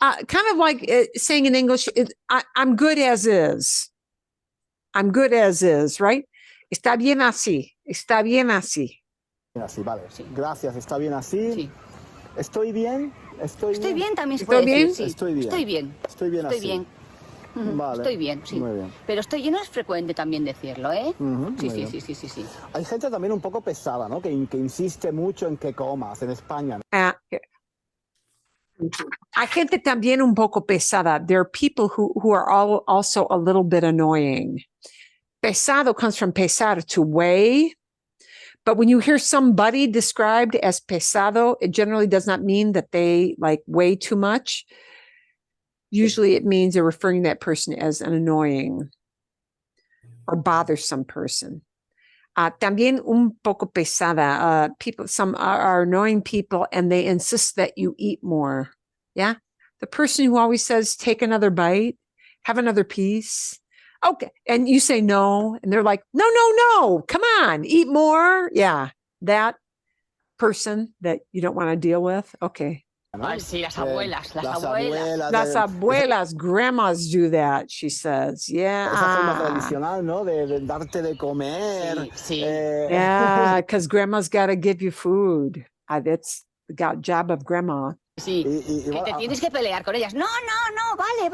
Kind of like saying in English, I'm good as is. I'm good as is, right? Está bien así. Está bien así. Así, vale. Sí. Gracias, está bien así. Sí. ¿Estoy bien? Estoy bien también se ¿Estoy puede bien? decir, sí. Estoy bien. Estoy bien. Estoy bien Estoy así. bien. Vale. Estoy bien, sí. Muy bien. Pero estoy lleno es frecuente también decirlo, ¿eh? Ujú, Sí, muy sí, bien. sí, sí, sí, sí. Hay gente también un poco pesada, ¿no? Que insiste mucho en que comas en España, ¿no? Hay gente también un poco pesada. There are people who are also a little bit annoying. Pesado comes from pesar, to weigh. But when you hear somebody described as pesado, it generally does not mean that they like weigh too much. Usually it means they're referring to that person as an annoying or bothersome person. También un poco pesada. Some are annoying people and they insist that you eat more. Yeah. The person who always says, take another bite, have another piece. Okay. And you say no. And they're like, no, come on, eat more. Yeah. That person that you don't want to deal with. Okay. Ay, sí, las abuelas, las Las abuelas. Las esa abuelas, grandmas do that, she says. Yeah. forma tradicional, ¿no? De darte de comer. Sí, sí. Yeah, because grandma's got to give you food. That's the job of grandma. Sí, Y que te bueno, tienes que pelear con ellas. No, vale.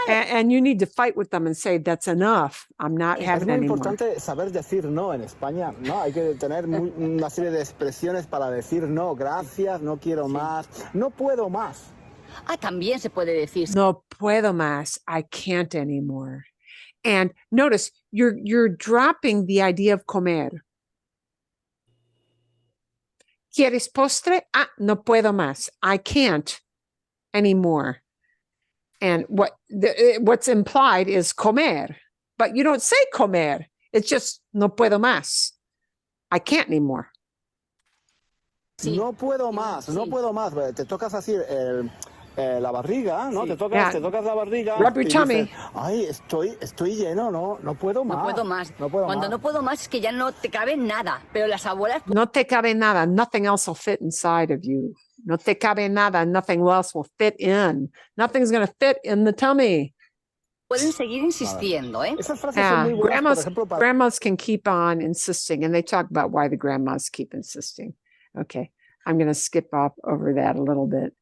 And you need to fight with them and say, that's enough. I'm not es having muy any more. importante saber decir no en España, ¿no? Hay que tener una serie de expresiones para decir no, gracias, no quiero más, no puedo más. Ah, también se puede decir. No puedo más. I can't anymore. And notice you're dropping the idea of comer. ¿Quieres postre? Ah, no puedo más. I can't anymore. And what's implied is comer, but you don't say comer. It's just no puedo más. I can't anymore. Sí. No puedo más, no Sí. puedo más. Te tocas así la barriga, ¿no? Sí. Te Yeah. tocas la barriga. Rub your y tummy. dices, ay, estoy lleno, no puedo más. No puedo más. No puedo Cuando más. no puedo más es que ya no te cabe nada. Pero las abuelas No te cabe nada. Nothing else will fit inside of you. No te cabe nada. Nothing else will fit in. Nothing's going to fit in the tummy. pueden seguir insistiendo, ¿eh? Esas frases son muy buenas, por ejemplo, para... grandmas can keep on insisting, and they talk about why the grandmas keep insisting. Okay, I'm going to skip off over that a little bit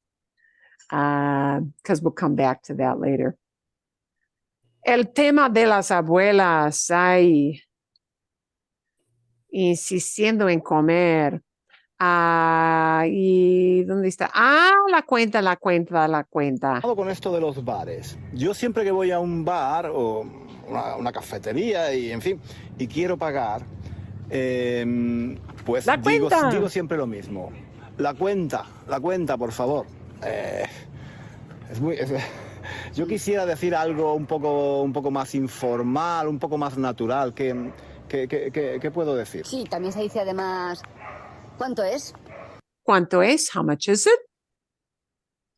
because we'll come back to that later. El tema de las abuelas, ay, insistiendo en comer. ¿Y dónde está? La cuenta. Con esto de los bares. Yo siempre que voy a un bar o una cafetería y en fin, y quiero pagar, pues La cuenta. digo siempre lo mismo. La cuenta, por favor. Yo quisiera decir algo un poco más informal, un poco más natural. ¿Qué puedo decir? Sí, también se dice además, ¿cuánto es? ¿Cuánto es? How much is it?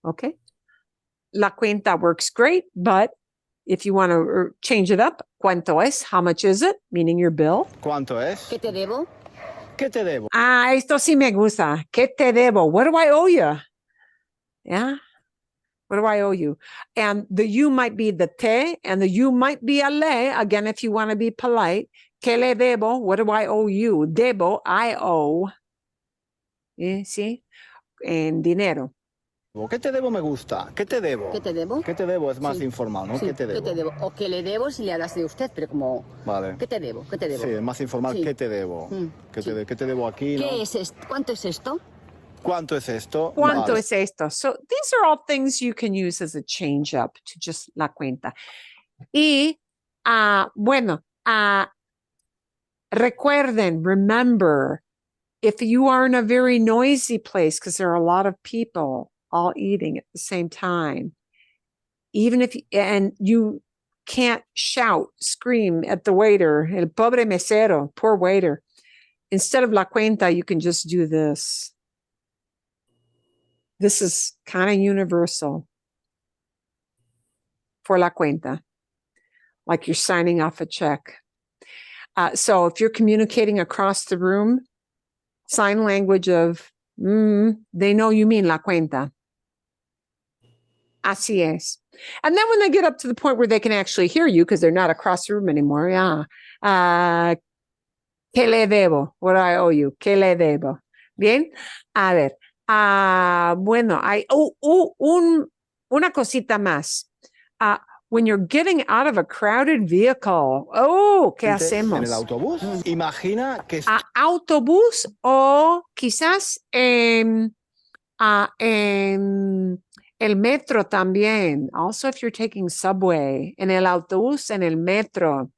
Okay. La cuenta works great, but if you want to change it up, ¿cuánto es? How much is it? Meaning your bill. ¿Cuánto es? ¿Qué te debo? ¿Qué te debo? Esto sí me gusta. ¿Qué te debo? What do I owe you? Yeah. What do I owe you? And the you might be the te, and the you might be a le. Again, if you want to be polite. ¿Qué le debo? What do I owe you? Debo, I owe. ¿Sí? En dinero. ¿Qué te debo? Me gusta. ¿Qué te debo? ¿Qué te debo? ¿Qué te debo? Es más Sí. informal, ¿no? Sí, ¿Qué te debo? ¿Qué te debo? O que le debo si le hablas de usted, pero como, Vale. ¿qué te debo? ¿Qué te debo? Sí, es más informal. Sí. ¿Qué te debo? ¿Qué te debo aquí? ¿No? ¿Qué es esto? ¿Cuánto es esto? ¿Cuánto es esto? ¿Cuánto Vale. es esto? So these are all things you can use as a change up to just la cuenta. Y bueno, recuerden, remember, if you are in a very noisy place, because there are a lot of people all eating at the same time, even if you can't shout, scream at the waiter, el pobre mesero, poor waiter. Instead of la cuenta, you can just do this. This is kind of universal for la cuenta, like you're signing off a check. So if you're communicating across the room, sign language of, they know you mean la cuenta. Así es. And then when they get up to the point where they can actually hear you, because they're not across the room anymore, ¿qué le debo? What do I owe you? ¿Qué le debo? Bien, a ver. Bueno, hay una cosita más. when you're getting out of a crowded vehicle. Oh, ¿qué en el hacemos? autobús. Imagina que A autobús o quizás en el metro también. Also, if you're taking subway, en el autobús, en el metro.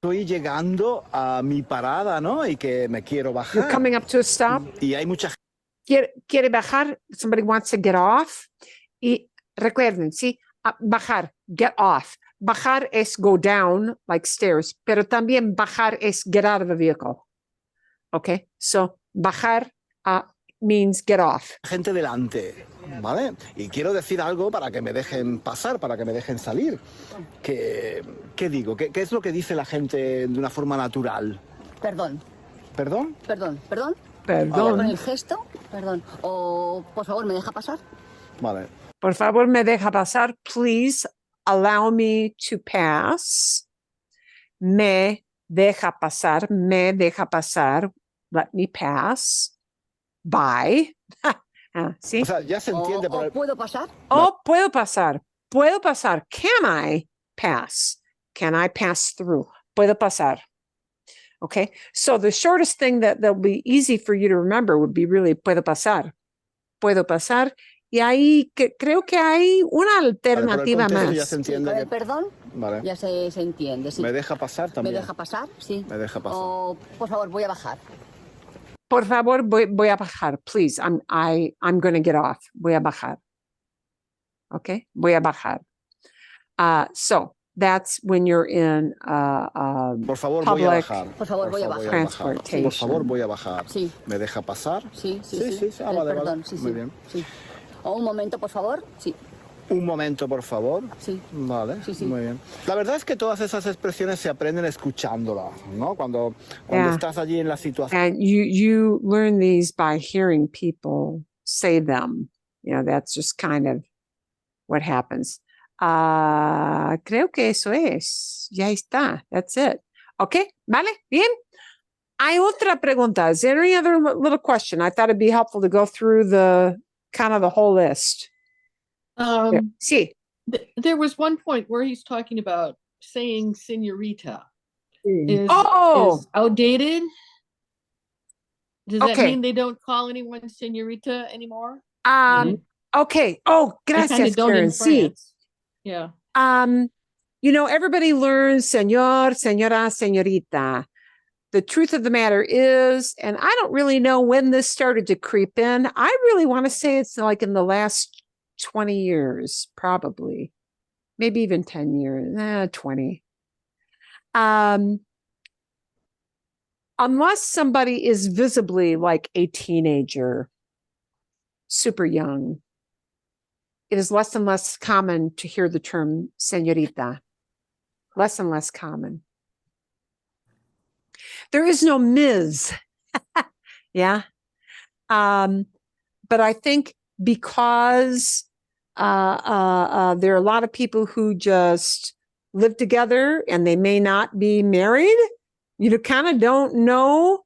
estoy llegando a mi parada, ¿no? Y que me quiero You're bajar. coming up to a stop. Y hay mucha Quiere bajar. Somebody wants to get off. Y recuerden, sí, bajar, get off. Bajar es go down, like stairs, pero también bajar es get out of the vehicle. Okay, so bajar means get off. gente delante, ¿vale? Y quiero decir algo para que me dejen pasar, para que me dejen salir. ¿Qué digo? ¿Qué es lo que dice la gente de una forma natural? Perdón, ¿Perdón? perdón, perdón. Perdón. Con el gesto, perdón. O, por favor, ¿me deja pasar? Vale. Por favor, me deja pasar. Please allow me to pass. Me deja pasar. Me deja pasar. Let me pass. Bye. ¿Sí? O sea, ya se entiende. O, pero o ¿puedo pasar? Oh, puedo pasar. Puedo pasar. Can I pass? Can I pass through? Puedo pasar. Okay. So the shortest thing that'll be easy for you to remember would be really puedo pasar. Puedo pasar. Y ahí creo que hay una vale, por el alternativa contexto ya más. se Sí, entiende con que... el perdón Vale. ya se entiende, sí. ¿Me deja pasar ¿Me también? deja pasar? Sí. Me deja pasar. O, por favor, voy a bajar. Por favor, voy a bajar. Please, I'm going to get off. Voy a bajar. Okay, voy a bajar. So that's when you're in Por favor, voy a public bajar. Por favor, voy a bajar. transportation. Por favor, voy a bajar. Sí. ¿Me deja pasar? Sí. Ah, El vale, perdón, vale. sí, Muy sí. bien. Sí. O un momento, por favor. Sí, Un momento, por favor. sí. Vale, Sí. muy bien. La verdad es que todas esas expresiones se aprenden escuchándolas, ¿no? Cuando Yeah. estás allí en la situación. And you learn these by hearing people say them. You know, that's just kind of what happens. Creo que eso es. Ya está. That's it. Okay, ¿vale? Bien. Hay otra pregunta. Is there any other little question? I thought it'd be helpful to go through the whole list. Sí. There was one point where he's talking about saying señorita. Is outdated? Does that Okay. mean they don't call anyone señorita anymore? Okay. Oh, They kinda gracias, don't in Karen. Sí. France. Yeah. You know, everybody learns señor, señora, señorita. The truth of the matter is, and I don't really know when this started to creep in. I really want to say it's like in the last 20 years, probably, maybe even 10 years, 20. Unless somebody is visibly like a teenager, super young, it is less and less common to hear the term señorita. Less and less common. There is no Ms. Yeah. But I think because there are a lot of people who just live together and they may not be married, you kind of don't know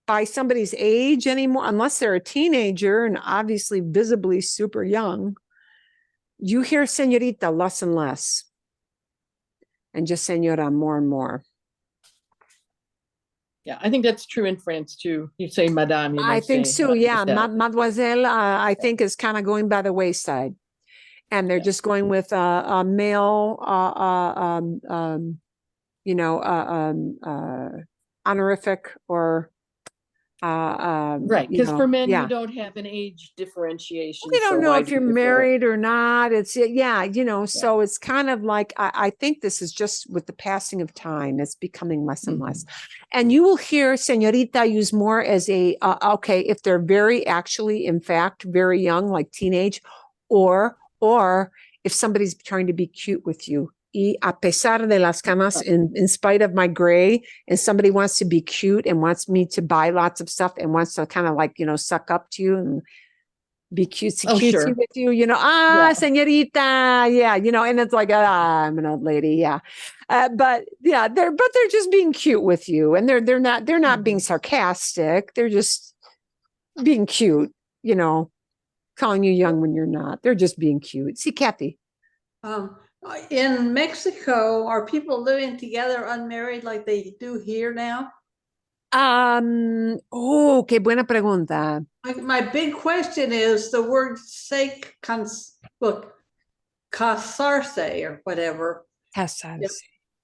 by somebody's age anymore, unless they're a teenager and obviously visibly super young. You hear señorita less and less, and just señora more and more. Yeah, I think that's true in France too. You say madame. You I don't think say so. Yeah, mademoiselle. mademoiselle, I think is kind of going by the wayside, and they're just going with a male, honorific or Right, you because know, for men, yeah. you don't have an age differentiation. We don't so know why if do you're you prefer- married or not. It's so it's kind of like I think this is just with the passing of time, it's becoming less and less. And you will hear señorita used more as a okay, if they're very actually, in fact, very young, like teenage, or if somebody's trying to be cute with you. Y a pesar de las canas, in spite of my gray, and somebody wants to be cute and wants me to buy lots of stuff and wants to kind of like, suck up to you and be cutesy sure. with you, Yeah. señorita, yeah, and it's like, I'm an old lady, yeah. But yeah, they're just being cute with you, and they're not being sarcastic. They're just being cute, calling you young when you're not. They're just being cute. See, Kathy. In Mexico, are people living together unmarried like they do here now? Oh, qué buena pregunta. My big question is the word look, casarse or whatever. Casarse.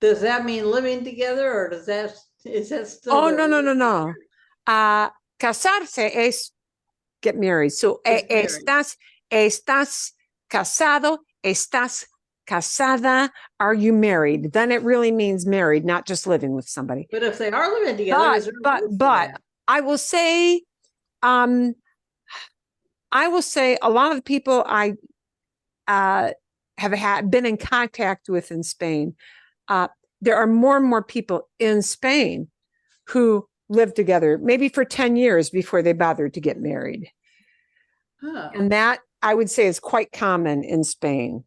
Does that mean living together or is that still? Oh, no. Casarse es get married. So, Get married. estás casado, estás casada. Are you married? Then it really means married, not just living with somebody. But if they are living together, is there a word for But that? I will say a lot of the people I have been in contact with in Spain, there are more and more people in Spain who live together, maybe for 10 years before they bothered to get married. Huh. And that I would say is quite common in Spain,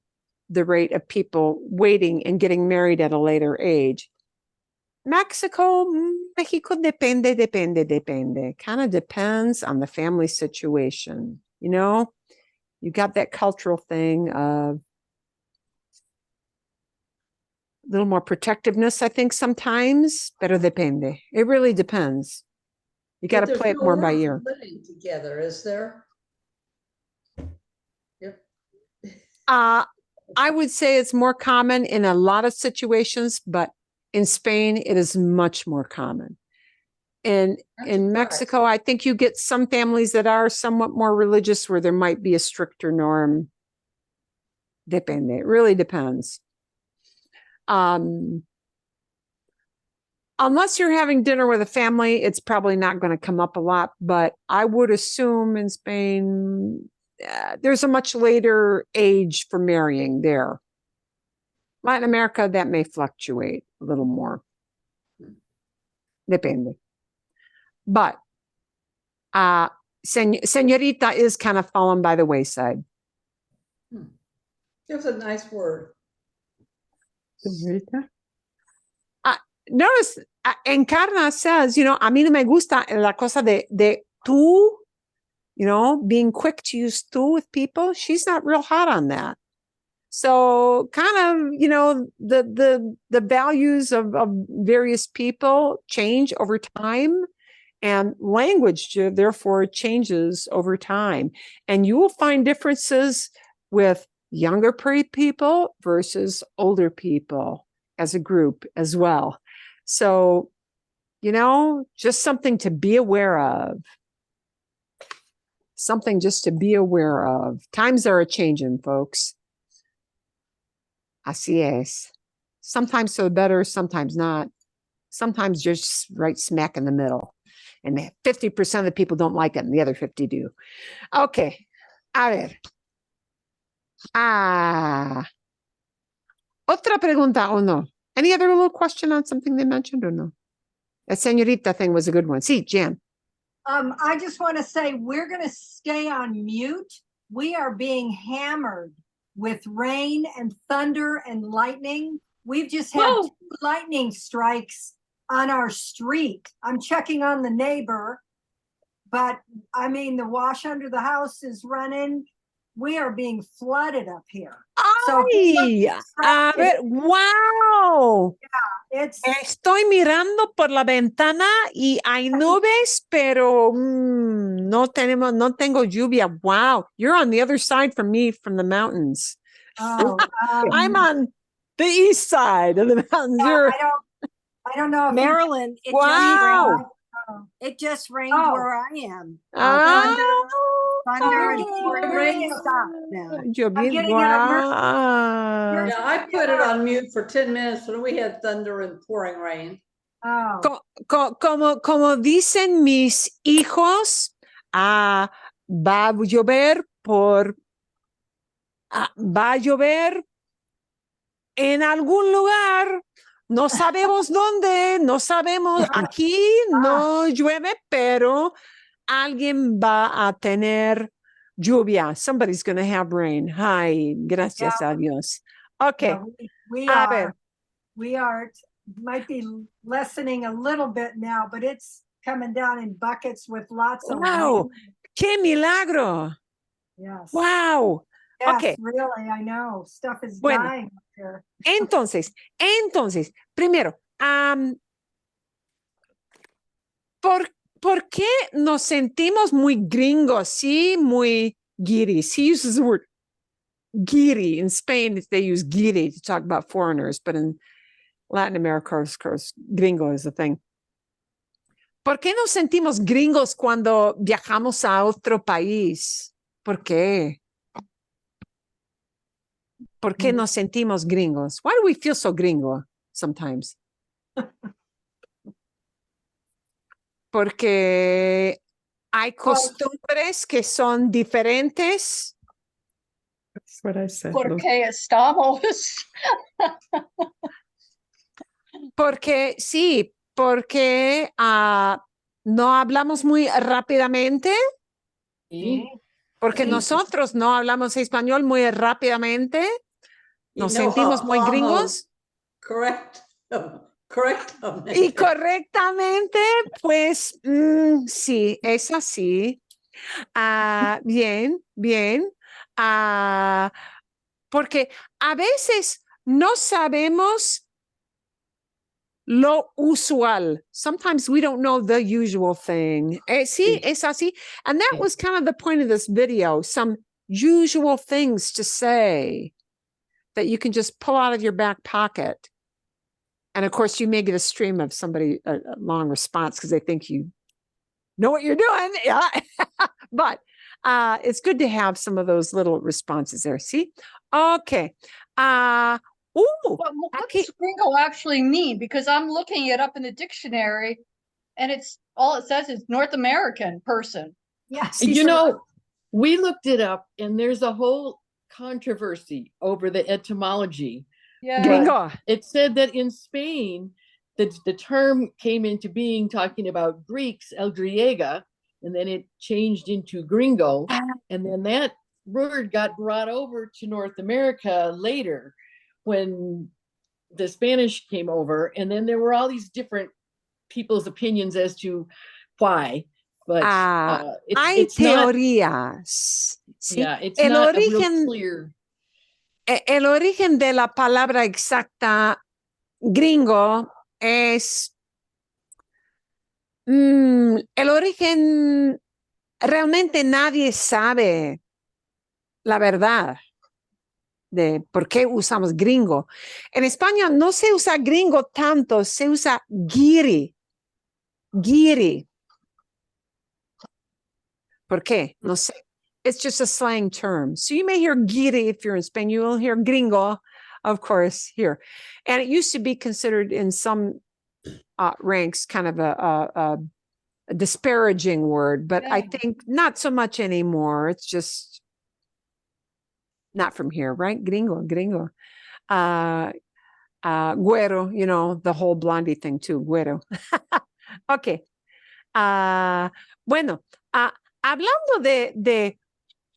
the rate of people waiting and getting married at a later age. Mexico, Mexico depende. Kind of depends on the family situation. You know, you got that cultural thing of a little more protectiveness, I think, sometimes, pero depende. It really depends. You got to play it more by ear. Living together, is there? Yep. I would say it's more common in a lot of situations, but in Spain, it is much more common. And in Mexico, I think you get some families that are somewhat more religious where there might be a stricter norm. Depende. It really depends. Unless you're having dinner with a family, it's probably not going to come up a lot, but I would assume in Spain, there's a much later age for marrying there. Latin America, that may fluctuate a little more. Depende. But señorita is kind of fallen by the wayside. It was a nice word. Señorita. Notice Encarna says, a mí no me gusta la cosa de tú, being quick to use tú with people. She's not real hot on that. So kind of, the values of various people change over time, and language therefore changes over time. And you will find differences with younger people versus older people as a group as well. So, just something to be aware of. Something just to be aware of. Times are a-changing, folks. Así es. Sometimes for the better, sometimes not. Sometimes just right smack in the middle. And 50% of the people don't like it, and the other 50 do. Okay. A ver. Otra pregunta o no? Any other little question on something they mentioned or no? That señorita thing was a good one. See, Jan. I just want to say we're going to stay on mute. We are being hammered with rain and thunder and lightning. We've just had 2 lightning strikes on our street. I'm checking on the neighbor, but I mean, the wash under the house is running. We are being flooded up here. ¡Ay! A ver, wow. Yeah, estoy mirando por la ventana y hay nubes, pero no tengo lluvia. Wow. You're on the other side from me, from the mountains. I'm on the east side of the mountains. Yeah, I don't know. Maryland, it just rained where I am. Thunder and rain stop now. I'm getting Wow. Yeah, I put it on mute for 10 minutes when we had thunder and pouring rain. Como dicen mis hijos, va a llover en algún lugar. No sabemos dónde, no sabemos. Aquí no llueve, pero alguien va a tener lluvia. Somebody's going to have rain. Ay, gracias a Dios. Okay. Yeah, we are, might be lessening a little bit now, but it's coming down in buckets with lots of wow. Qué milagro. Yes. Wow. Yes, okay. Really, I know. Stuff is dying up Entonces, primero, ¿por qué nos sentimos muy gringos? Sí, muy giddy. He uses the word giddy. In Spain, they use giddy to talk about foreigners, but in Latin America, of course, gringo is the thing. ¿Por qué nos sentimos gringos cuando viajamos a otro país? ¿Por qué? ¿Por qué nos sentimos gringos? Why do we feel so gringo sometimes? Porque hay costumbres que son diferentes. That's what I said. Porque estamos. Porque sí, porque no hablamos muy rápidamente. Sí. Porque Sí. nosotros no hablamos español muy rápidamente. Nos Y no sentimos muy gringos. Correctamente. Y correctamente, pues sí, es así. Bien, bien. Porque a veces no sabemos lo usual. Sometimes we don't know the usual thing. Sí, es así. And that was kind of the point of this video, some usual things to say that you can just pull out of your back pocket. And of course, you may get a stream of somebody, a long response because they think you know what you're doing. Yeah. But it's good to have some of those little responses there. See? Okay. What does gringo actually mean? Because I'm looking it up in the dictionary and it's all it says is North American person. Yes. You know, we looked it up and there's a whole controversy over the etymology. Yeah. Gringo. It said that in Spain, the term came into being talking about Greeks, el griega, and then it changed into gringo. And then that word got brought over to North America later when the Spanish came over. And then there were all these different people's opinions as to why. But hay teorías. ¿sí? Yeah, it's not a real clear. El origen de la palabra exacta gringo es el origen, realmente nadie sabe la verdad de por qué usamos gringo. En español no se usa gringo tanto, se usa guiri. Guiri. ¿Por qué? No sé. It's just a slang term. So you may hear guiri if you're in Spain. You will hear gringo, of course, here. And it used to be considered in some ranks kind of a disparaging word, but I think not so much anymore. It's just not from here, right? Gringo. Güero, you know, the whole blondie thing too, güero. Okay. Bueno, hablando de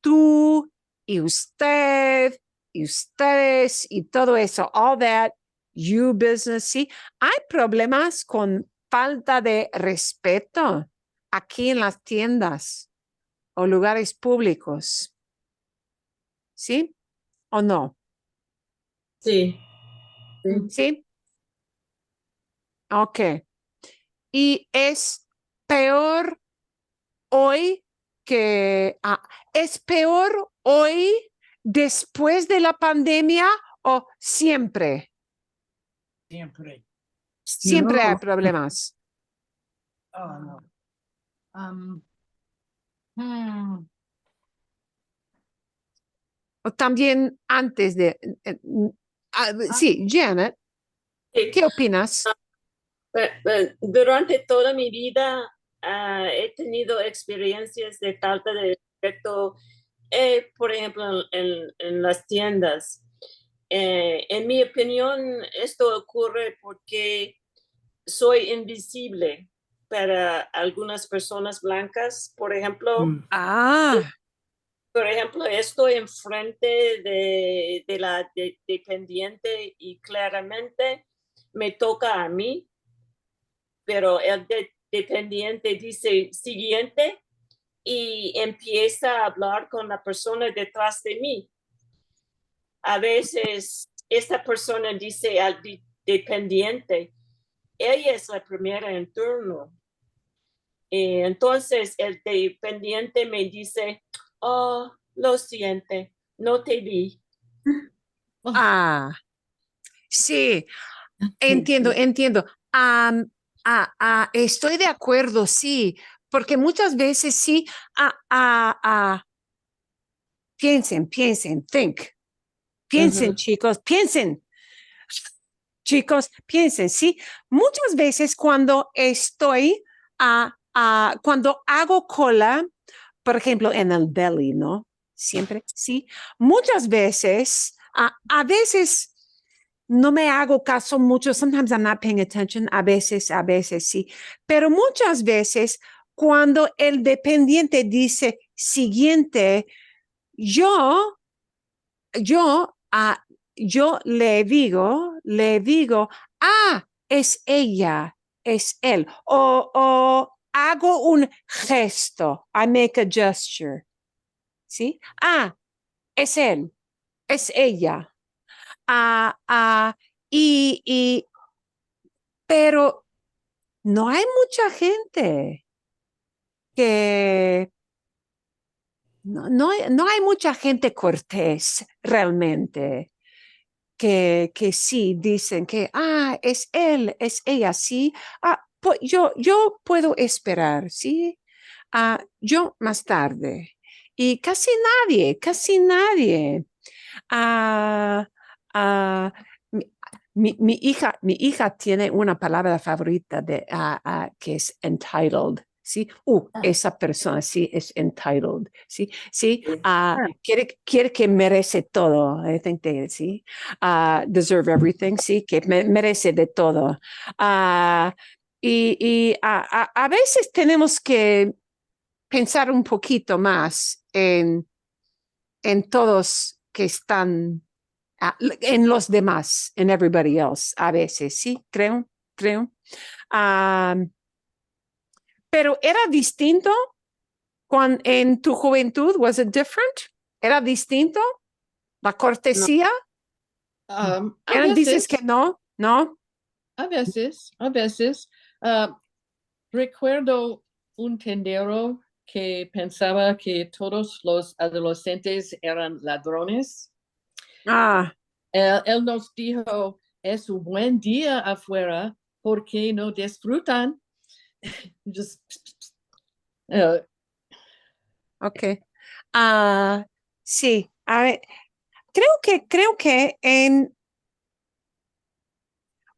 tú y usted y ustedes y todo eso, all that, you business, sí, hay problemas con falta de respeto aquí en las tiendas o lugares públicos. ¿Sí o no? Sí. ¿Sí? Ok. Y es peor hoy ¿es peor hoy después de la pandemia o siempre? Siempre. Siempre hay problemas. Oh, no. O también antes de... sí, Janet, ¿qué opinas? Durante toda mi vida he tenido experiencias de falta de respeto, por ejemplo, en las tiendas. En mi opinión, esto ocurre porque soy invisible para algunas personas blancas, por ejemplo. Por ejemplo, estoy enfrente de la dependiente y claramente me toca a mí, pero el dependiente dice siguiente y empieza a hablar con la persona detrás de mí. A veces esta persona dice al dependiente, ella es la primera en turno. Entonces el dependiente me dice, oh, lo siento, no te vi. Ah, sí, entiendo. Estoy de acuerdo, sí, porque muchas veces sí, piensen, think. Piensen, chicos, piensen, sí. Muchas veces cuando cuando hago cola, por ejemplo, en el deli, ¿no? Siempre, sí. Muchas veces, a veces no me hago caso mucho. Sometimes I'm not paying attention. A veces, sí. Pero muchas veces, cuando el dependiente dice siguiente, yo le digo, es ella, es él, o hago un gesto, I make a gesture, ¿sí? Es él, es ella. Ah, ah, y, pero no hay mucha gente que, no hay mucha gente cortés realmente. Que sí dicen que, es él, es ella, sí. Pues yo puedo esperar, sí. Yo más tarde. Y casi nadie. Ah, ah, mi hija tiene una palabra favorita que es entitled. Sí, esa persona sí es entitled. Sí, sí, quiere que merece todo. I think sí, deserve everything. Sí, que merece de todo. Y a veces tenemos que pensar un poquito más en todos que están, en los demás, en everybody else, a veces, sí, creo. Pero era distinto en tu juventud, was it different? ¿Era distinto? ¿La cortesía? A Dices que veces, no, ¿no? a veces. Recuerdo un tendero que pensaba que todos los adolescentes eran ladrones. Él nos dijo, es un buen día afuera, ¿por qué no disfrutan? Just, Ok. Sí, a ver, creo que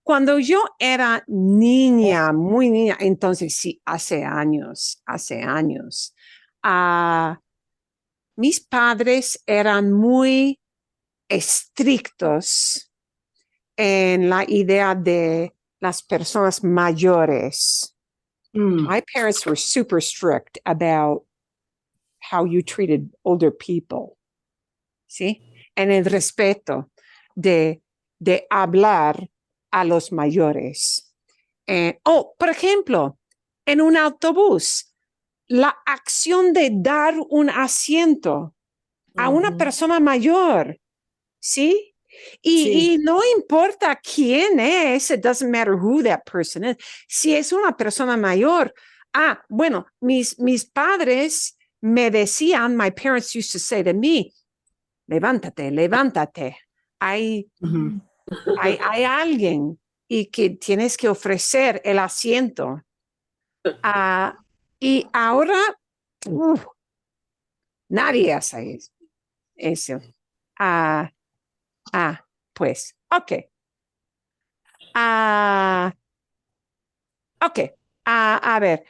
cuando yo era niña, muy niña, entonces sí, hace años, mis padres eran muy estrictos en la idea de las personas mayores. My parents were super strict about how you treated older people, ¿sí? En el respeto de hablar a los mayores. Por ejemplo, en un autobús, la acción de dar un asiento a una persona mayor, ¿sí? Y no importa quién es, it doesn't matter who that person is. Si es una persona mayor, bueno, mis padres me decían, my parents used to say to me, levántate. Hay alguien y que tienes que ofrecer el asiento. Y ahora nadie hace eso. Pues, ok. Ok. A ver.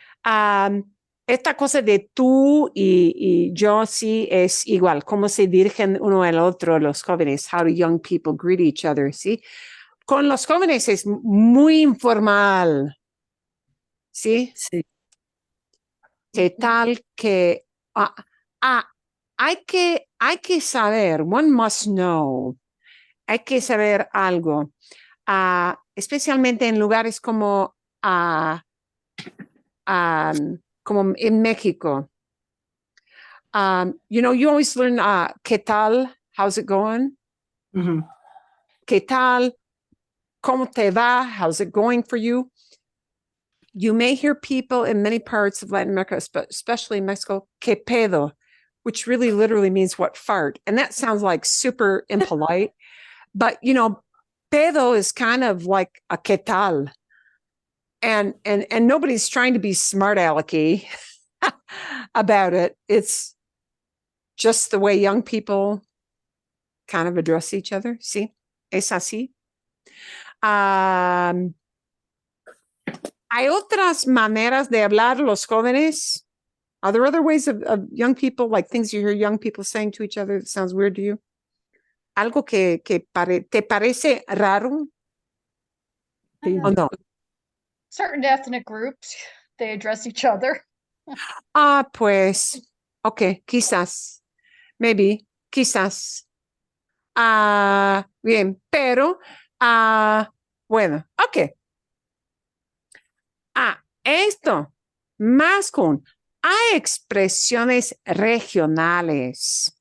Esta cosa de tú y yo sí es igual. Cómo se dirigen uno al otro los jóvenes. How do young people greet each other, ¿sí? Con los jóvenes es muy informal. ¿Sí? Sí. ¿Qué tal que hay que saber, one must know, hay que saber algo, especialmente en lugares como como en México. You always learn, ¿qué tal? How's it going? ¿qué tal? ¿Cómo te va? How's it going for you? You may hear people in many parts of Latin America, especially in Mexico, que pedo, which really literally means what, fart. And that sounds like super impolite. But, you know, pedo is kind of like a que tal. And nobody's trying to be smart alecky about it. It's just the way young people kind of address each other. See, es así. ¿Hay otras maneras de hablar los jóvenes? Are there other ways of young people, like things you hear young people saying to each other that sounds weird to you? ¿Algo que te parece raro? ¿O no? Certain ethnic groups, they address each other. Pues, okay, quizás, maybe, quizás. Bien, pero, bueno, okay. Esto, más con, hay expresiones regionales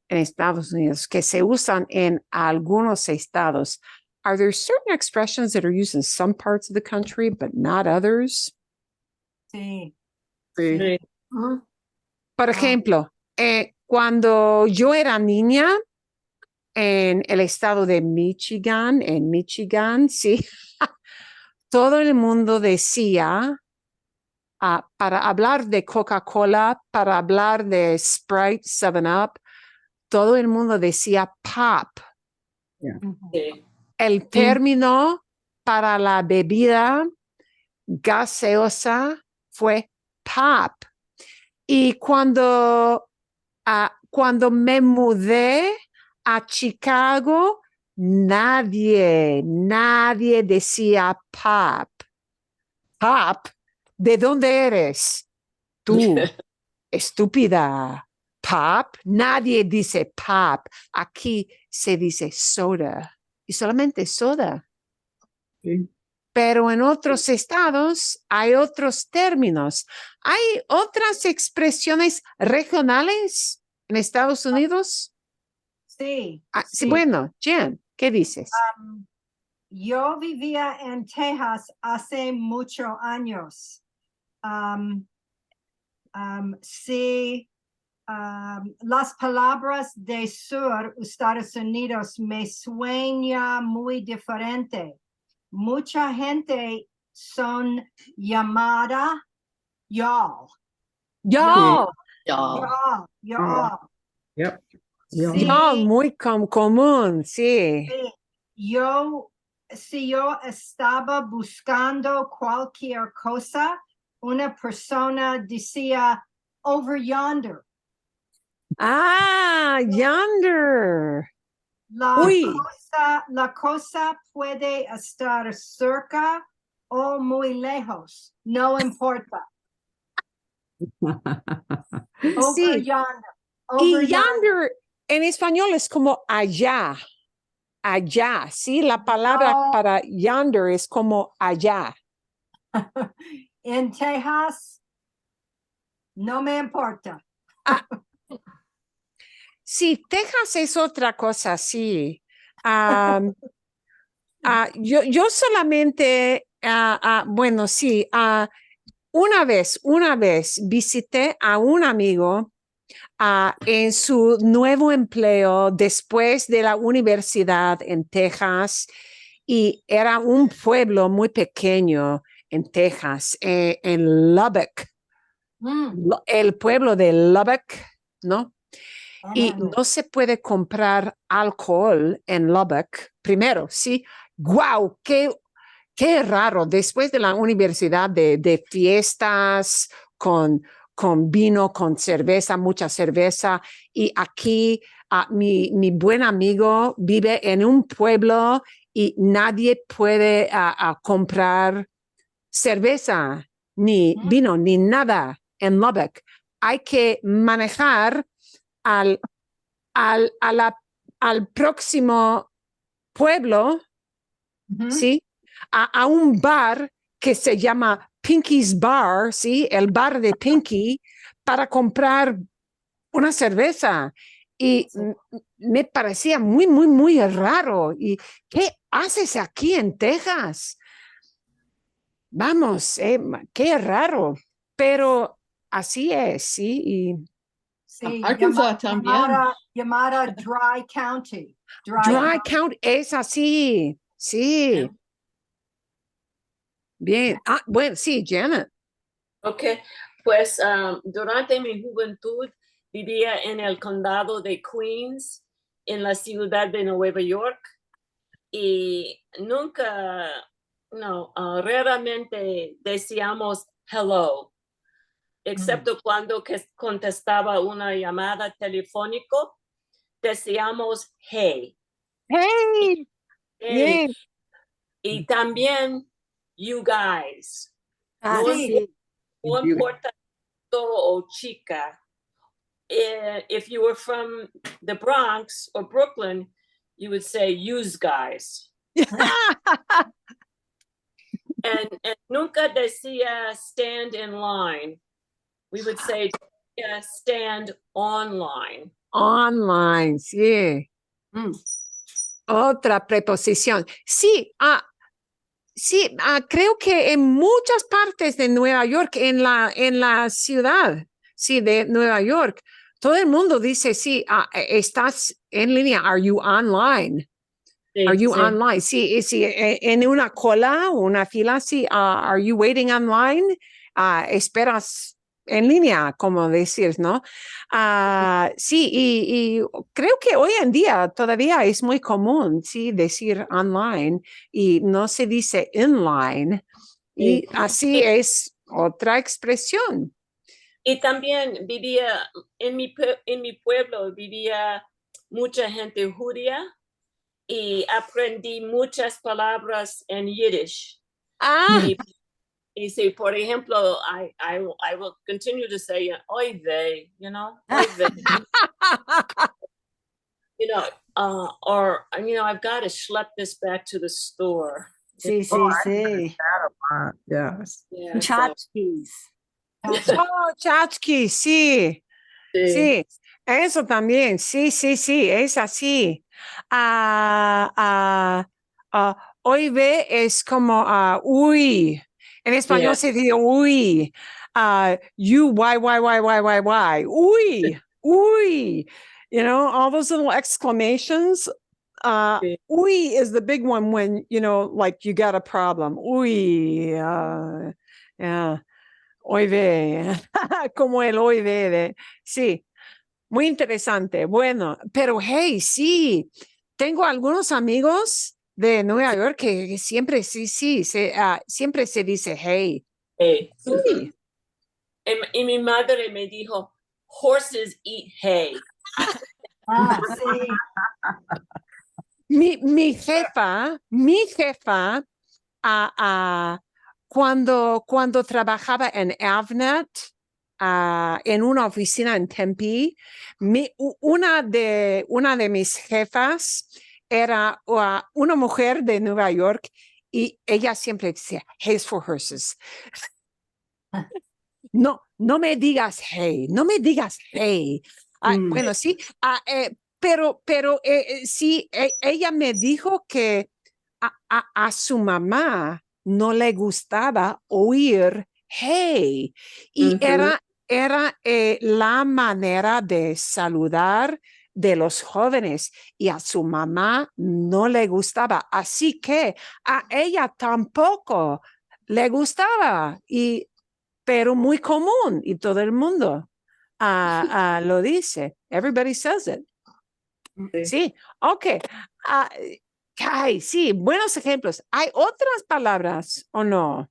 en Estados Unidos que se usan en algunos estados. Are there certain expressions that are used in some parts of the country, but not others? Sí. Sí. Por ejemplo, cuando yo era niña en el estado de Michigan, sí, todo el mundo decía, para hablar de Coca-Cola, para hablar de Sprite, 7-Up, todo el mundo decía pop. Sí. El término para la bebida gaseosa fue pop. Y cuando me mudé a Chicago, nadie decía pop. Pop, ¿de dónde eres? Tú, estúpida. Pop, nadie dice pop. Aquí se dice soda y solamente soda. Sí. Pero en otros estados hay otros términos. ¿Hay otras expresiones regionales en Estados Unidos? Sí. Sí, bueno, Jen, ¿qué dices? Yo vivía en Texas hace muchos años. Sí, las palabras de sur, Estados Unidos, me sueña muy diferente. Mucha gente son llamada y'all. Y'all. Y'all. Yep. Y'all, muy común, sí. Si yo estaba buscando cualquier cosa, una persona decía over yonder. Yonder. La cosa puede estar cerca o muy lejos, no importa. Over Sí. yonder. Y yonder en español es como allá. Allá, sí, la palabra para yonder es como allá. En Texas, no me importa. Sí, Texas es otra cosa, sí. Yo solamente, bueno, sí, una vez visité a un amigo en su nuevo empleo después de la universidad en Texas, y era un pueblo muy pequeño en Texas, en Lubbock, el pueblo de Lubbock, ¿no? Y no se puede comprar alcohol en Lubbock. Primero, sí, wow, qué raro, después de la universidad de fiestas con vino, con cerveza, mucha cerveza. Y aquí mi buen amigo vive en un pueblo y nadie puede comprar cerveza, ni vino, ni nada en Lubbock. Hay que manejar al próximo pueblo, ¿sí? A un bar que se llama Pinky's Bar, ¿sí? El bar de Pinky, para comprar una cerveza. Y me parecía muy, muy, muy raro. ¿Y qué haces aquí en Texas? Vamos, qué raro. Pero así es, sí. Y Sí, Arkansas también. Yamada Dry County. Dry County es así, sí. Bien. Ah, bueno, sí, Janet. Ok, pues durante mi juventud vivía en el condado de Queens, en la ciudad de Nueva York, y nunca, no, raramente decíamos hello, excepto cuando contestaba una llamada telefónica, decíamos hey. Hey, Hey. bien. Y también you guys. Ah, No, Sí. no importa o chica. If you were from the Bronx or Brooklyn, you would say use guys. And nunca decía stand in line. We would say stand online. Online, sí. Otra preposición. Sí, sí, creo que en muchas partes de Nueva York, en la ciudad, sí, de Nueva York, todo el mundo dice, sí, estás en línea, are you online? Sí, Are you sí. online? Sí, sí, en una cola, una fila, sí, are you waiting online? Esperas en línea, como decir, ¿no? Sí, y creo que hoy en día todavía es muy común, sí, decir online y no se dice inline. Y Sí. así es otra expresión. Y también vivía en mi pueblo, vivía mucha gente judía y aprendí muchas palabras en Yiddish. Y sí, por ejemplo, I will continue to say, oy vey, you know, oy vey. You know, or, I've got to schlep this back to the store. sí, sí, sí. Yes. Yeah, so, Tchotchkes. Oh, chachki, sí. sí. Sí, eso también, sí, sí, sí, es así. Hoy ve es como uy. En español Yeah. se dice uy. You, why. Uy, uy. You know, all those little exclamations. Sí. Uy is the big one when, like you got a problem. Uy. Yeah. Hoy ve. Como el hoy ve. Sí. Muy interesante. Bueno, pero hey, sí, tengo algunos amigos de Nueva York que siempre, sí, siempre se dice hey. Hey. Sí. Y mi madre me dijo, horses eat hay. Sí. Mi jefa, cuando trabajaba en Avnet, en una oficina en Tempe, una de mis jefas era una mujer de Nueva York y ella siempre decía, hey for horses. No me digas hey, no me digas hey. Bueno, sí, pero sí, ella me dijo que a su mamá no le gustaba oír hey, y era la manera de saludar de los jóvenes y a su mamá no le gustaba, así que a ella tampoco le gustaba, pero muy común y todo el mundo lo dice. Everybody says it. Sí, ok. Ay, sí, buenos ejemplos. ¿Hay otras palabras o no?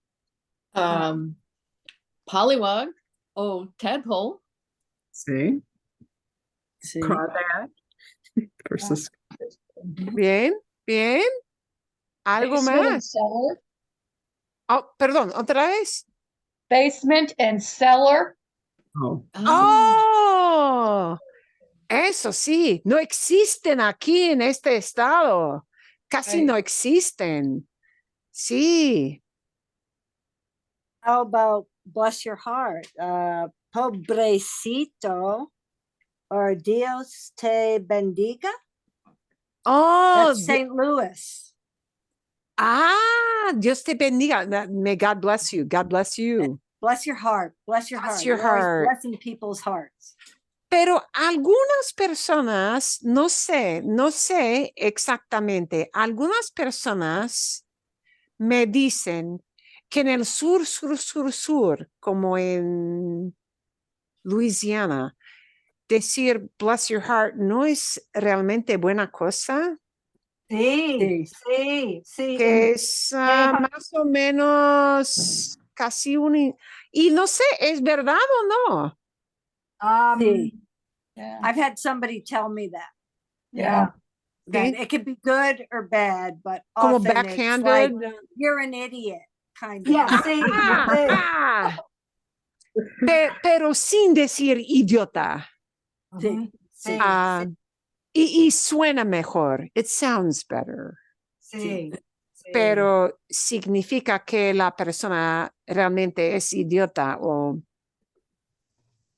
Pollywog o tadpole. Sí. Sí. Crawdad versus. Bien, bien. ¿Algo Basement and más? cellar. Oh, perdón, otra vez. Basement and cellar. Oh. Oh, eso sí, no existen aquí en este estado. Casi Right. no existen. Sí. How about bless your heart? Pobrecito. or Dios te bendiga. Oh, That's St. Louis. Dios te bendiga. May God bless you. God bless you. Bless your heart. Bless your Bless heart. your You're always heart. blessing people's hearts. Pero algunas personas, no sé exactamente, algunas personas me dicen que en el sur, como en Louisiana, decir bless your heart no es realmente buena cosa, Sí, sí, sí. que es más o menos casi y no sé, ¿es verdad o no? Sí. Yeah. I've had somebody tell me that. Yeah. That Sí. it could be good or bad, but Como often it's like, backhanded. you're an idiot, kind of. Yeah, sí, sí. Ah, pero sin decir idiota. Sí, sí, Ah, y suena mejor. It sounds better. sí, sí. Pero significa que la persona realmente es idiota o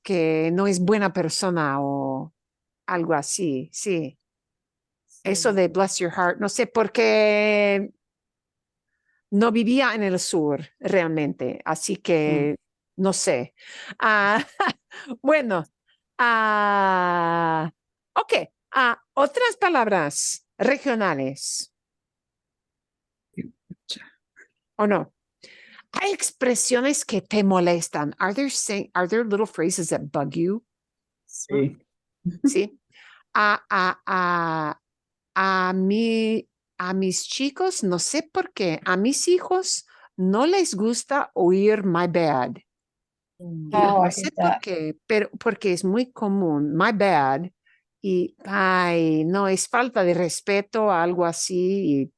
que no es buena persona o algo así. Sí. Eso de bless your heart, no sé por qué no vivía en el sur realmente, así que no sé. Ah, bueno, ok. Otras palabras regionales. ¿O no? Hay expresiones que te molestan. Are there little phrases that bug you? Sí. Sí. A mis chicos, no sé por qué, a mis hijos no les gusta oír my bad. Oh, I No sé hate por that. qué, pero porque es muy común, my bad. Y, ay, no, es falta de respeto, algo así. Y,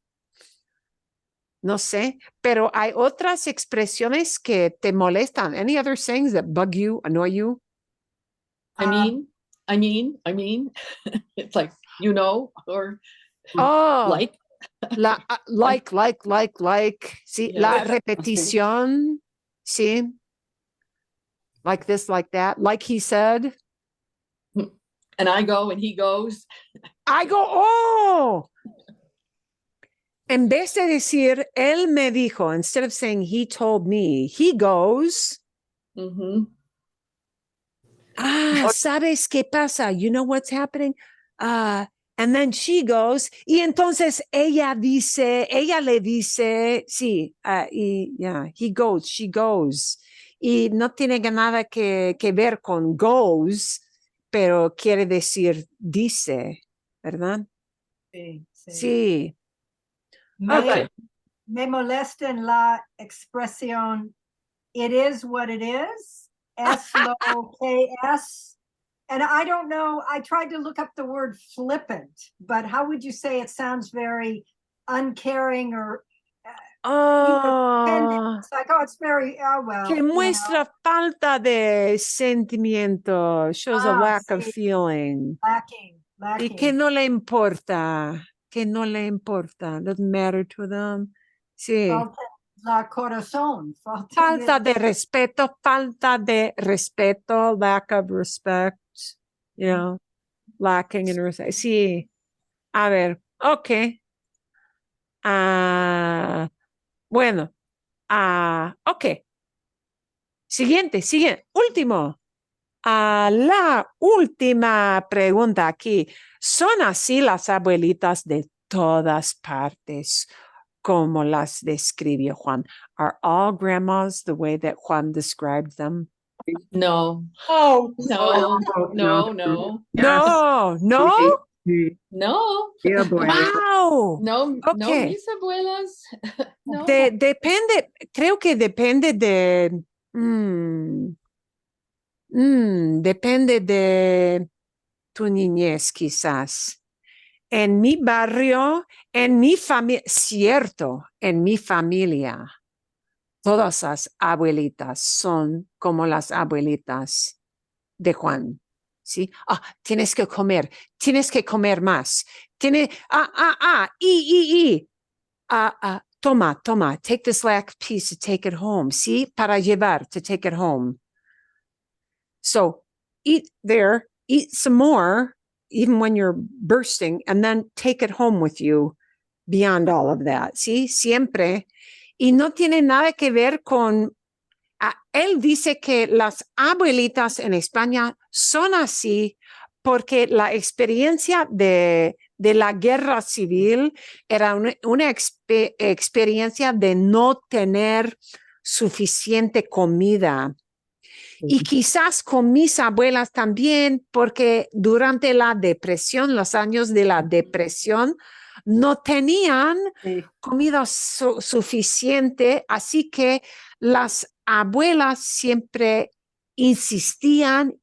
no sé, pero hay otras expresiones que te molestan. Any other sayings that bug you, annoy you? I mean, it's like, or Oh, like. like. Sí, Yeah. la repetición. Sí. Like this, like that. Like he said. And I go and he goes. I go, oh. En vez de decir, él me dijo, instead of saying he told me, he goes. Mm-hmm. ¿Sabes qué pasa? You know what's happening? And then she goes, y entonces ella le dice, sí, y yeah, he goes, she goes. Y no tiene nada que ver con goes, pero quiere decir dice, ¿verdad? Sí, sí. Sí. Me, me molesta en la expresión, it is what it is, es lo que es. And I don't know, I tried to look up the word flippant, but how would you say it sounds very uncaring or it's like, oh, it's very, well. Que muestra falta de sentimiento, shows a lack of Sí. feeling. Lacking. Y que no le importa, doesn't matter to them. Sí. Falta la corazón. Falta de respeto, lack of respect, lacking in respect. Sí. A ver, ok. Bueno, ok. Siguiente, último. La última pregunta aquí. ¿Son así las abuelitas de todas partes como las describió Juan? Are all grandmas the way that Juan described them? No. Oh, No. No. No. No. Yeah, boy. No, Okay. no, mis abuelas. No. Depende, creo que depende de... depende de tu niñez, quizás. En mi barrio, en mi familia, cierto, en mi familia, todas las abuelitas son como las abuelitas de Juan. ¿Sí? Tienes que comer más. Toma, take this last piece to take it home. ¿Sí? Para llevar, to take it home. So, eat there, eat some more, even when you're bursting, and then take it home with you beyond all of that. ¿Sí? Siempre. Y no tiene nada que ver con... él dice que las abuelitas en España son así porque la experiencia de la guerra civil era una experiencia de no tener suficiente comida. Y quizás con mis abuelas también, porque durante la depresión, los años de la depresión, no tenían comida suficiente, así que las abuelas siempre insistían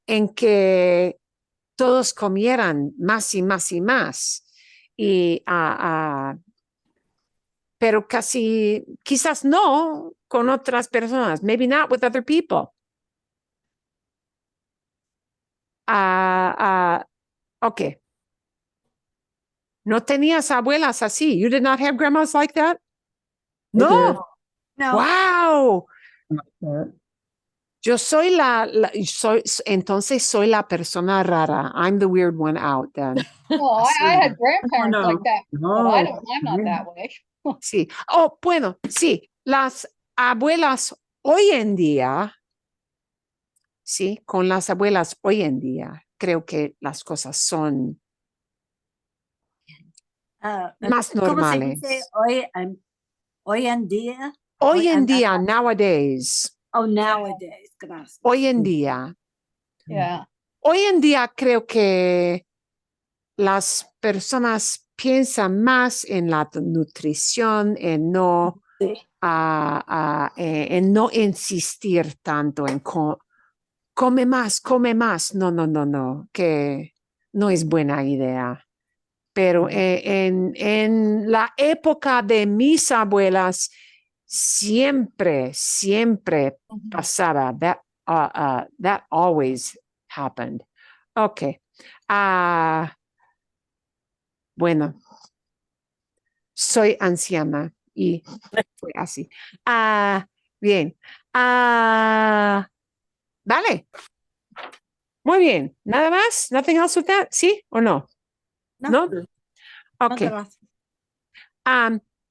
en que todos comieran más y más y más. Y, pero quizás no con otras personas, maybe not with other people. Okay. ¿No tenías abuelas así? You did not have grandmas like that? No. No. Wow. Yo soy entonces soy la persona rara. I'm the weird one out then. Well, I had grandparents like that, but I'm not No. that way. Sí. Oh, bueno, sí. Las abuelas hoy en día, sí, con las abuelas hoy en día, creo que las cosas son más ¿Cómo se normales. dice hoy en día? Hoy en día, nowadays. Oh, nowadays, gracias. Hoy en día. Yeah. Hoy en día creo que las personas piensan más en la nutrición, en no, en no insistir tanto en come más. No, que no es buena idea. Pero en la época de mis abuelas, siempre pasaba. That always happened. Okay. Bueno, soy anciana y fue así. Bien. Vale. Muy bien. ¿Nada más? Nothing else with that? ¿Sí o no? No? Okay.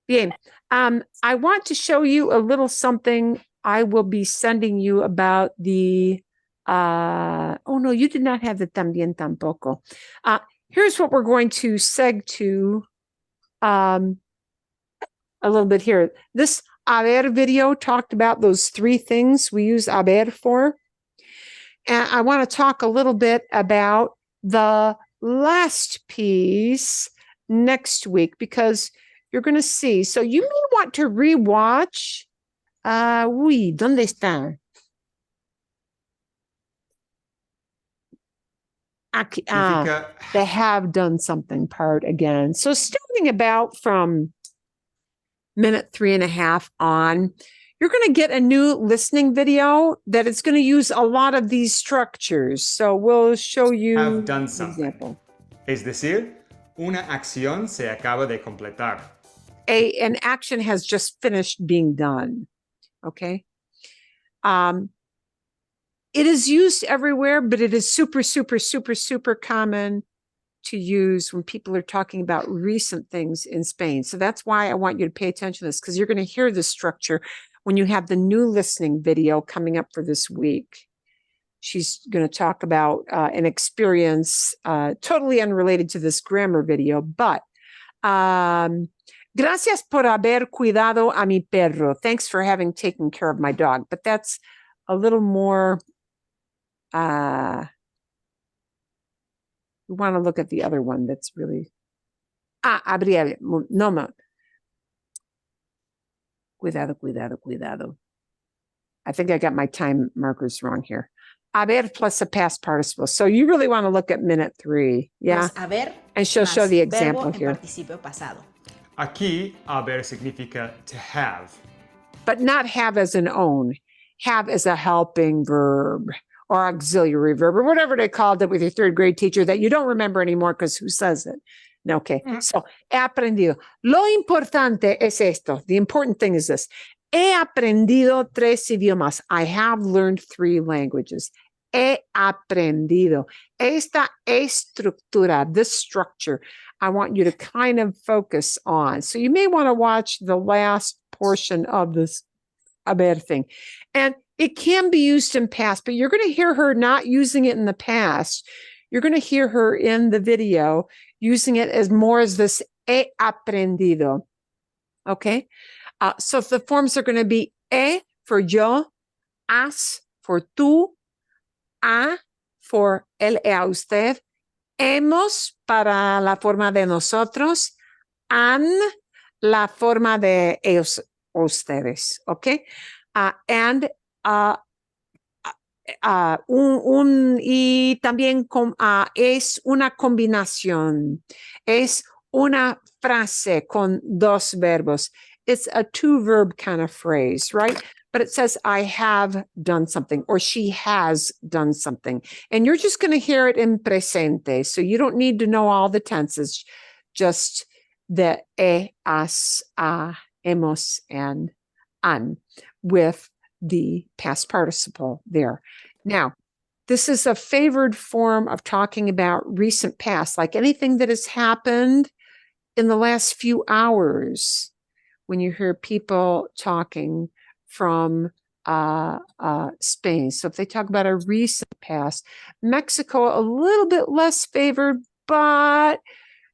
Bien. I want to show you a little something I will be sending you about the oh no, you did not have the también tampoco. Here's what we're going to seg to a little bit here. This haber video talked about those three things we use haber for. And I want to talk a little bit about the last piece next week because you're going to see. So you may want to rewatch. Oui, ¿dónde está? Aquí, the have done something part again. So starting about from minute 3.5 on, you're going to get a new listening video that is going to use a lot of these structures. So we'll show you Have done an something. example. Es decir, una acción se acaba de completar. An action has just finished being done. Okay. It is used everywhere, but it is super common to use when people are talking about recent things in Spain. So that's why I want you to pay attention to this, because you're going to hear this structure when you have the new listening video coming up for this week. She's going to talk about an experience totally unrelated to this grammar video, but gracias por haber cuidado a mi perro. Thanks for having taken care of my dog. But that's a little more, we want to look at the other one that's really, abrir, no. Cuidado. I think I got my time markers wrong here. Haber plus a past participle. So you really want to look at minute 3. Yeah. Haber and she'll show the example here. Participio pasado. Aquí, haber significa to have. But not have as an own. Have as a helping verb or auxiliary verb or whatever they called it with your third grade teacher that you don't remember anymore because who says it? Okay. So, he aprendido. Lo importante es esto. The important thing is this. He aprendido 3 idiomas. I have learned 3 languages. he aprendido. Esta estructura, this structure, I want you to kind of focus on. So you may want to watch the last portion of this haber thing. And it can be used in past, but you're going to hear her not using it in the past. You're going to hear her in the video using it as more as this he aprendido. Okay? So the forms are going to be he for yo, has for tú, a for él, a usted, hemos para la forma de nosotros, han la forma de ellos, ustedes, ¿ok? And y también es una combinación, es una frase con dos verbos. It's a two-verb kind of phrase, right? But it says, I have done something, or she has done something. And you're just going to hear it in presente. So you don't need to know all the tenses, just the has, hemos, and han with the past participle there. Now, this is a favored form of talking about recent past, like anything that has happened in the last few hours. When you hear people talking from Spain. So if they talk about a recent past, Mexico, a little bit less favored, but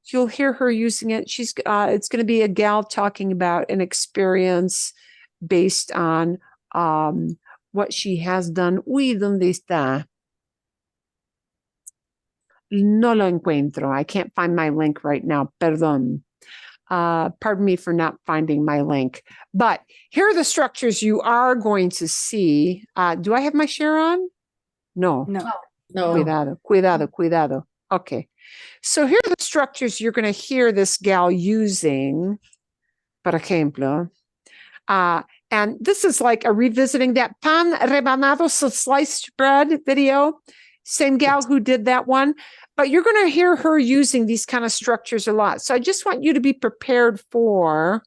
you'll hear her using it. She's it's going to be a gal talking about an experience based on what she has done. Uy, ¿dónde está? No lo encuentro. I can't find my link right now. Perdón. Pardon me for not finding my link. But here are the structures you are going to see. Do I have my share on? No. No. Cuidado, cuidado, cuidado. Okay. So here are the structures you're going to hear this gal using, por ejemplo. And this is like a revisiting that pan rebanado, so sliced bread video. Same gal who did that one. But you're going to hear her using these kind of structures a lot. So I just want you to be prepared for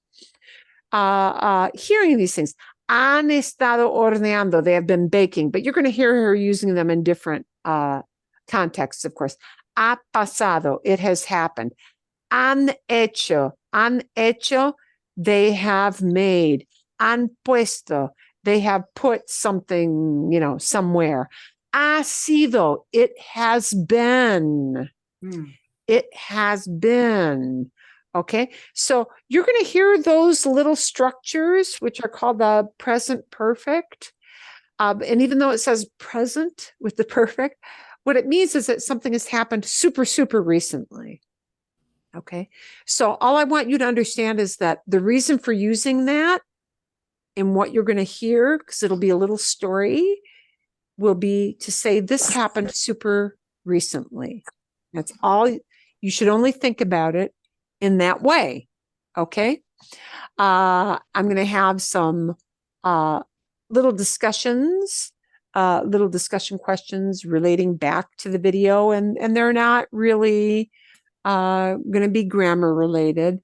hearing these things. Han estado horneando. They have been baking. But you're going to hear her using them in different contexts, of course. Ha pasado. It has happened. Han hecho. Han hecho. They have made. Han puesto. They have put something, somewhere. Ha sido, it has been. It has been. Okay, so you're going to hear those little structures, which are called the present perfect. And even though it says present with the perfect, what it means is that something has happened super, super recently. Okay, so all I want you to understand is that the reason for using that and what you're going to hear, because it'll be a little story, will be to say this happened super recently. That's all. You should only think about it in that way. Okay. I'm going to have some little discussion questions relating back to the video, and they're not really going to be grammar related.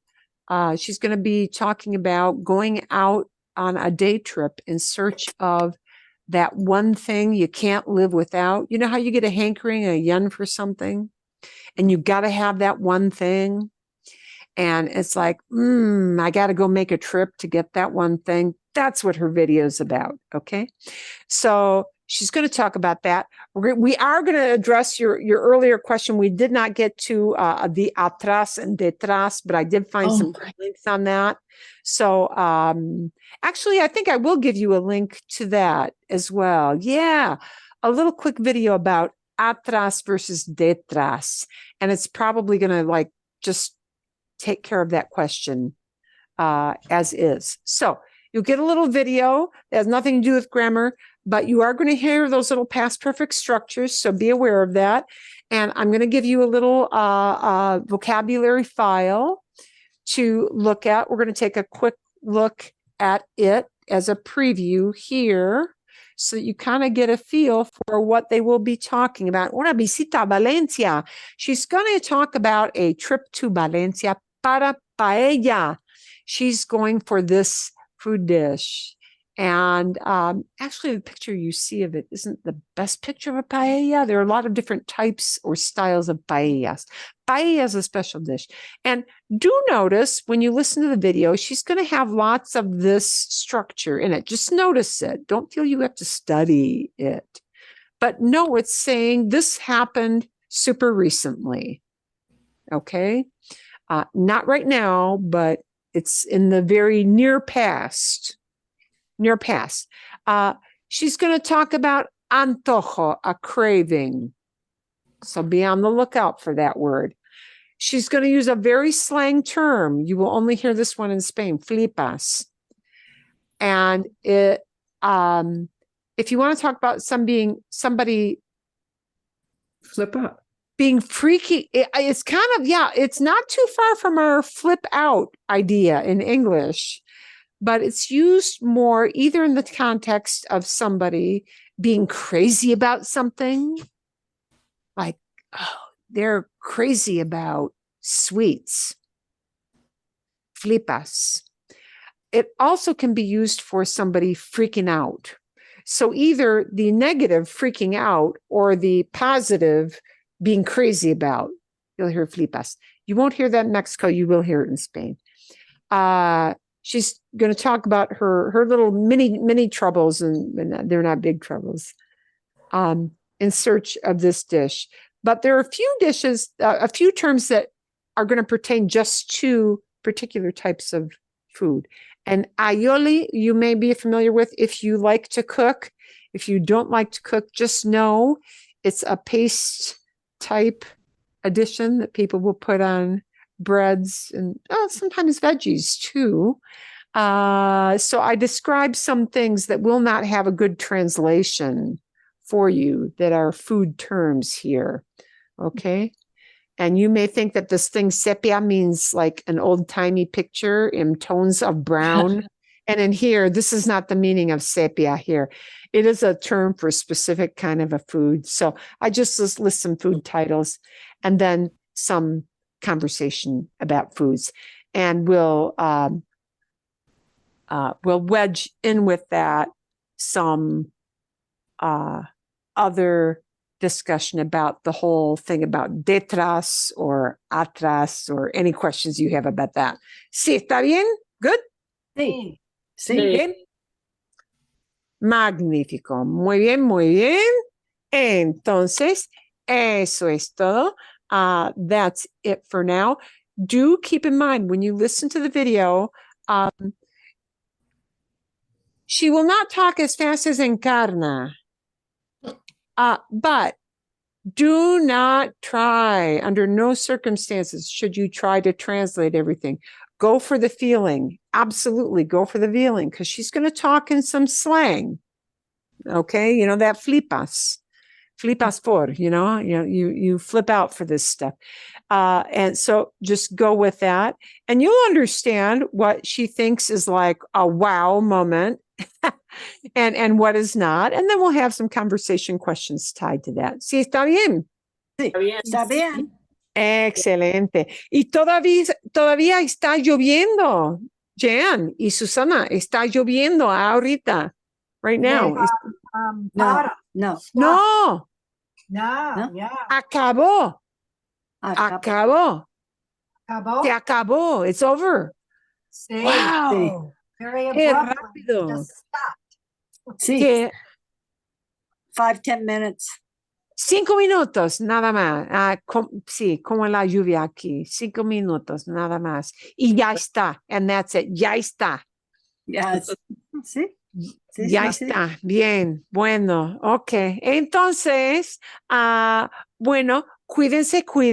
She's going to be talking about going out on a day trip in search of that one thing you can't live without. You know how you get a hankering, a yen for something, and you got to have that one thing. And it's like, I got to go make a trip to get that one thing. That's what her video is about. Okay. So she's going to talk about that. We are going to address your earlier question. We did not get to the atrás and detrás, but I did find some links on that. So actually, I think I will give you a link to that as well. Yeah, a little quick video about atrás versus detrás. And it's probably going to just take care of that question as is. So you'll get a little video that has nothing to do with grammar, but you are going to hear those little past perfect structures. So be aware of that. And I'm going to give you a little vocabulary file to look at. We're going to take a quick look at it as a preview here, so that you kind of get a feel for what they will be talking about. Una visita a Valencia. She's going to talk about a trip to Valencia para paella. She's going for this food dish. And actually, the picture you see of it isn't the best picture of a paella. There are a lot of different types or styles of paellas. Paella is a special dish. And do notice when you listen to the video, she's going to have lots of this structure in it. Just notice it. Don't feel you have to study it. But no, it's saying this happened super recently. Okay? Not right now, but it's in the very near past. Near past. She's going to talk about antojo, a craving. So be on the lookout for that word. She's going to use a very slang term. You will only hear this one in Spain, flipas. And it, if you want to talk about somebody Flip up. being freaky, it's kind of, yeah, it's not too far from our flip out idea in English. But it's used more either in the context of somebody being crazy about something, like, oh, they're crazy about sweets, flipas. It also can be used for somebody freaking out. So either the negative freaking out or the positive being crazy about, you'll hear flipas. You won't hear that in Mexico. You will hear it in Spain. She's going to talk about her little mini troubles, and they're not big troubles, in search of this dish. But there are a few dishes, a few terms that are going to pertain just to particular types of food. And aioli, you may be familiar with if you like to cook. If you don't like to cook, just know it's a paste type addition that people will put on breads and sometimes veggies too. So I described some things that will not have a good translation for you that are food terms here. Okay. And you may think that this thing sepia means like an old-timey picture in tones of brown. And in here, this is not the meaning of sepia here. It is a term for a specific kind of a food. So I just list some food titles and then some conversation about foods, and we'll wedge in with that some other discussion about the whole thing about detrás or atrás or any questions you have about that. Sí, ¿está bien? Good? Sí. Sí. Bien. Magnífico. Muy bien, muy bien. Entonces, eso es todo. That's it for now. Do keep in mind when you listen to the video, she will not talk as fast as Encarna. But do not try, under no circumstances should you try to translate everything. Go for the feeling. Absolutely go for the feeling, because she's going to talk in some slang. Okay, you know that flipas por, you flip out for this stuff. And so just go with that, and you'll understand what she thinks is like a wow moment and what is not. And then we'll have some conversation questions tied to that. Sí, está bien. Sí, está bien. Excelente. Y todavía está lloviendo, Jan y Susana, está lloviendo ahorita, right now. No. Yeah. Acabó. Acabó. Se acabó. It's over. Sí. Wow. Sí. Very Qué abruptly. rápido. Just stopped. Sí. 5-10 minutes. 5 minutos, nada más. Sí, como la lluvia aquí. 5 minutos, nada más. Y ya está. And that's it. Ya está. Yes. Sí. Ya está. Bien. Bueno, ok. Entonces, bueno, cuídense.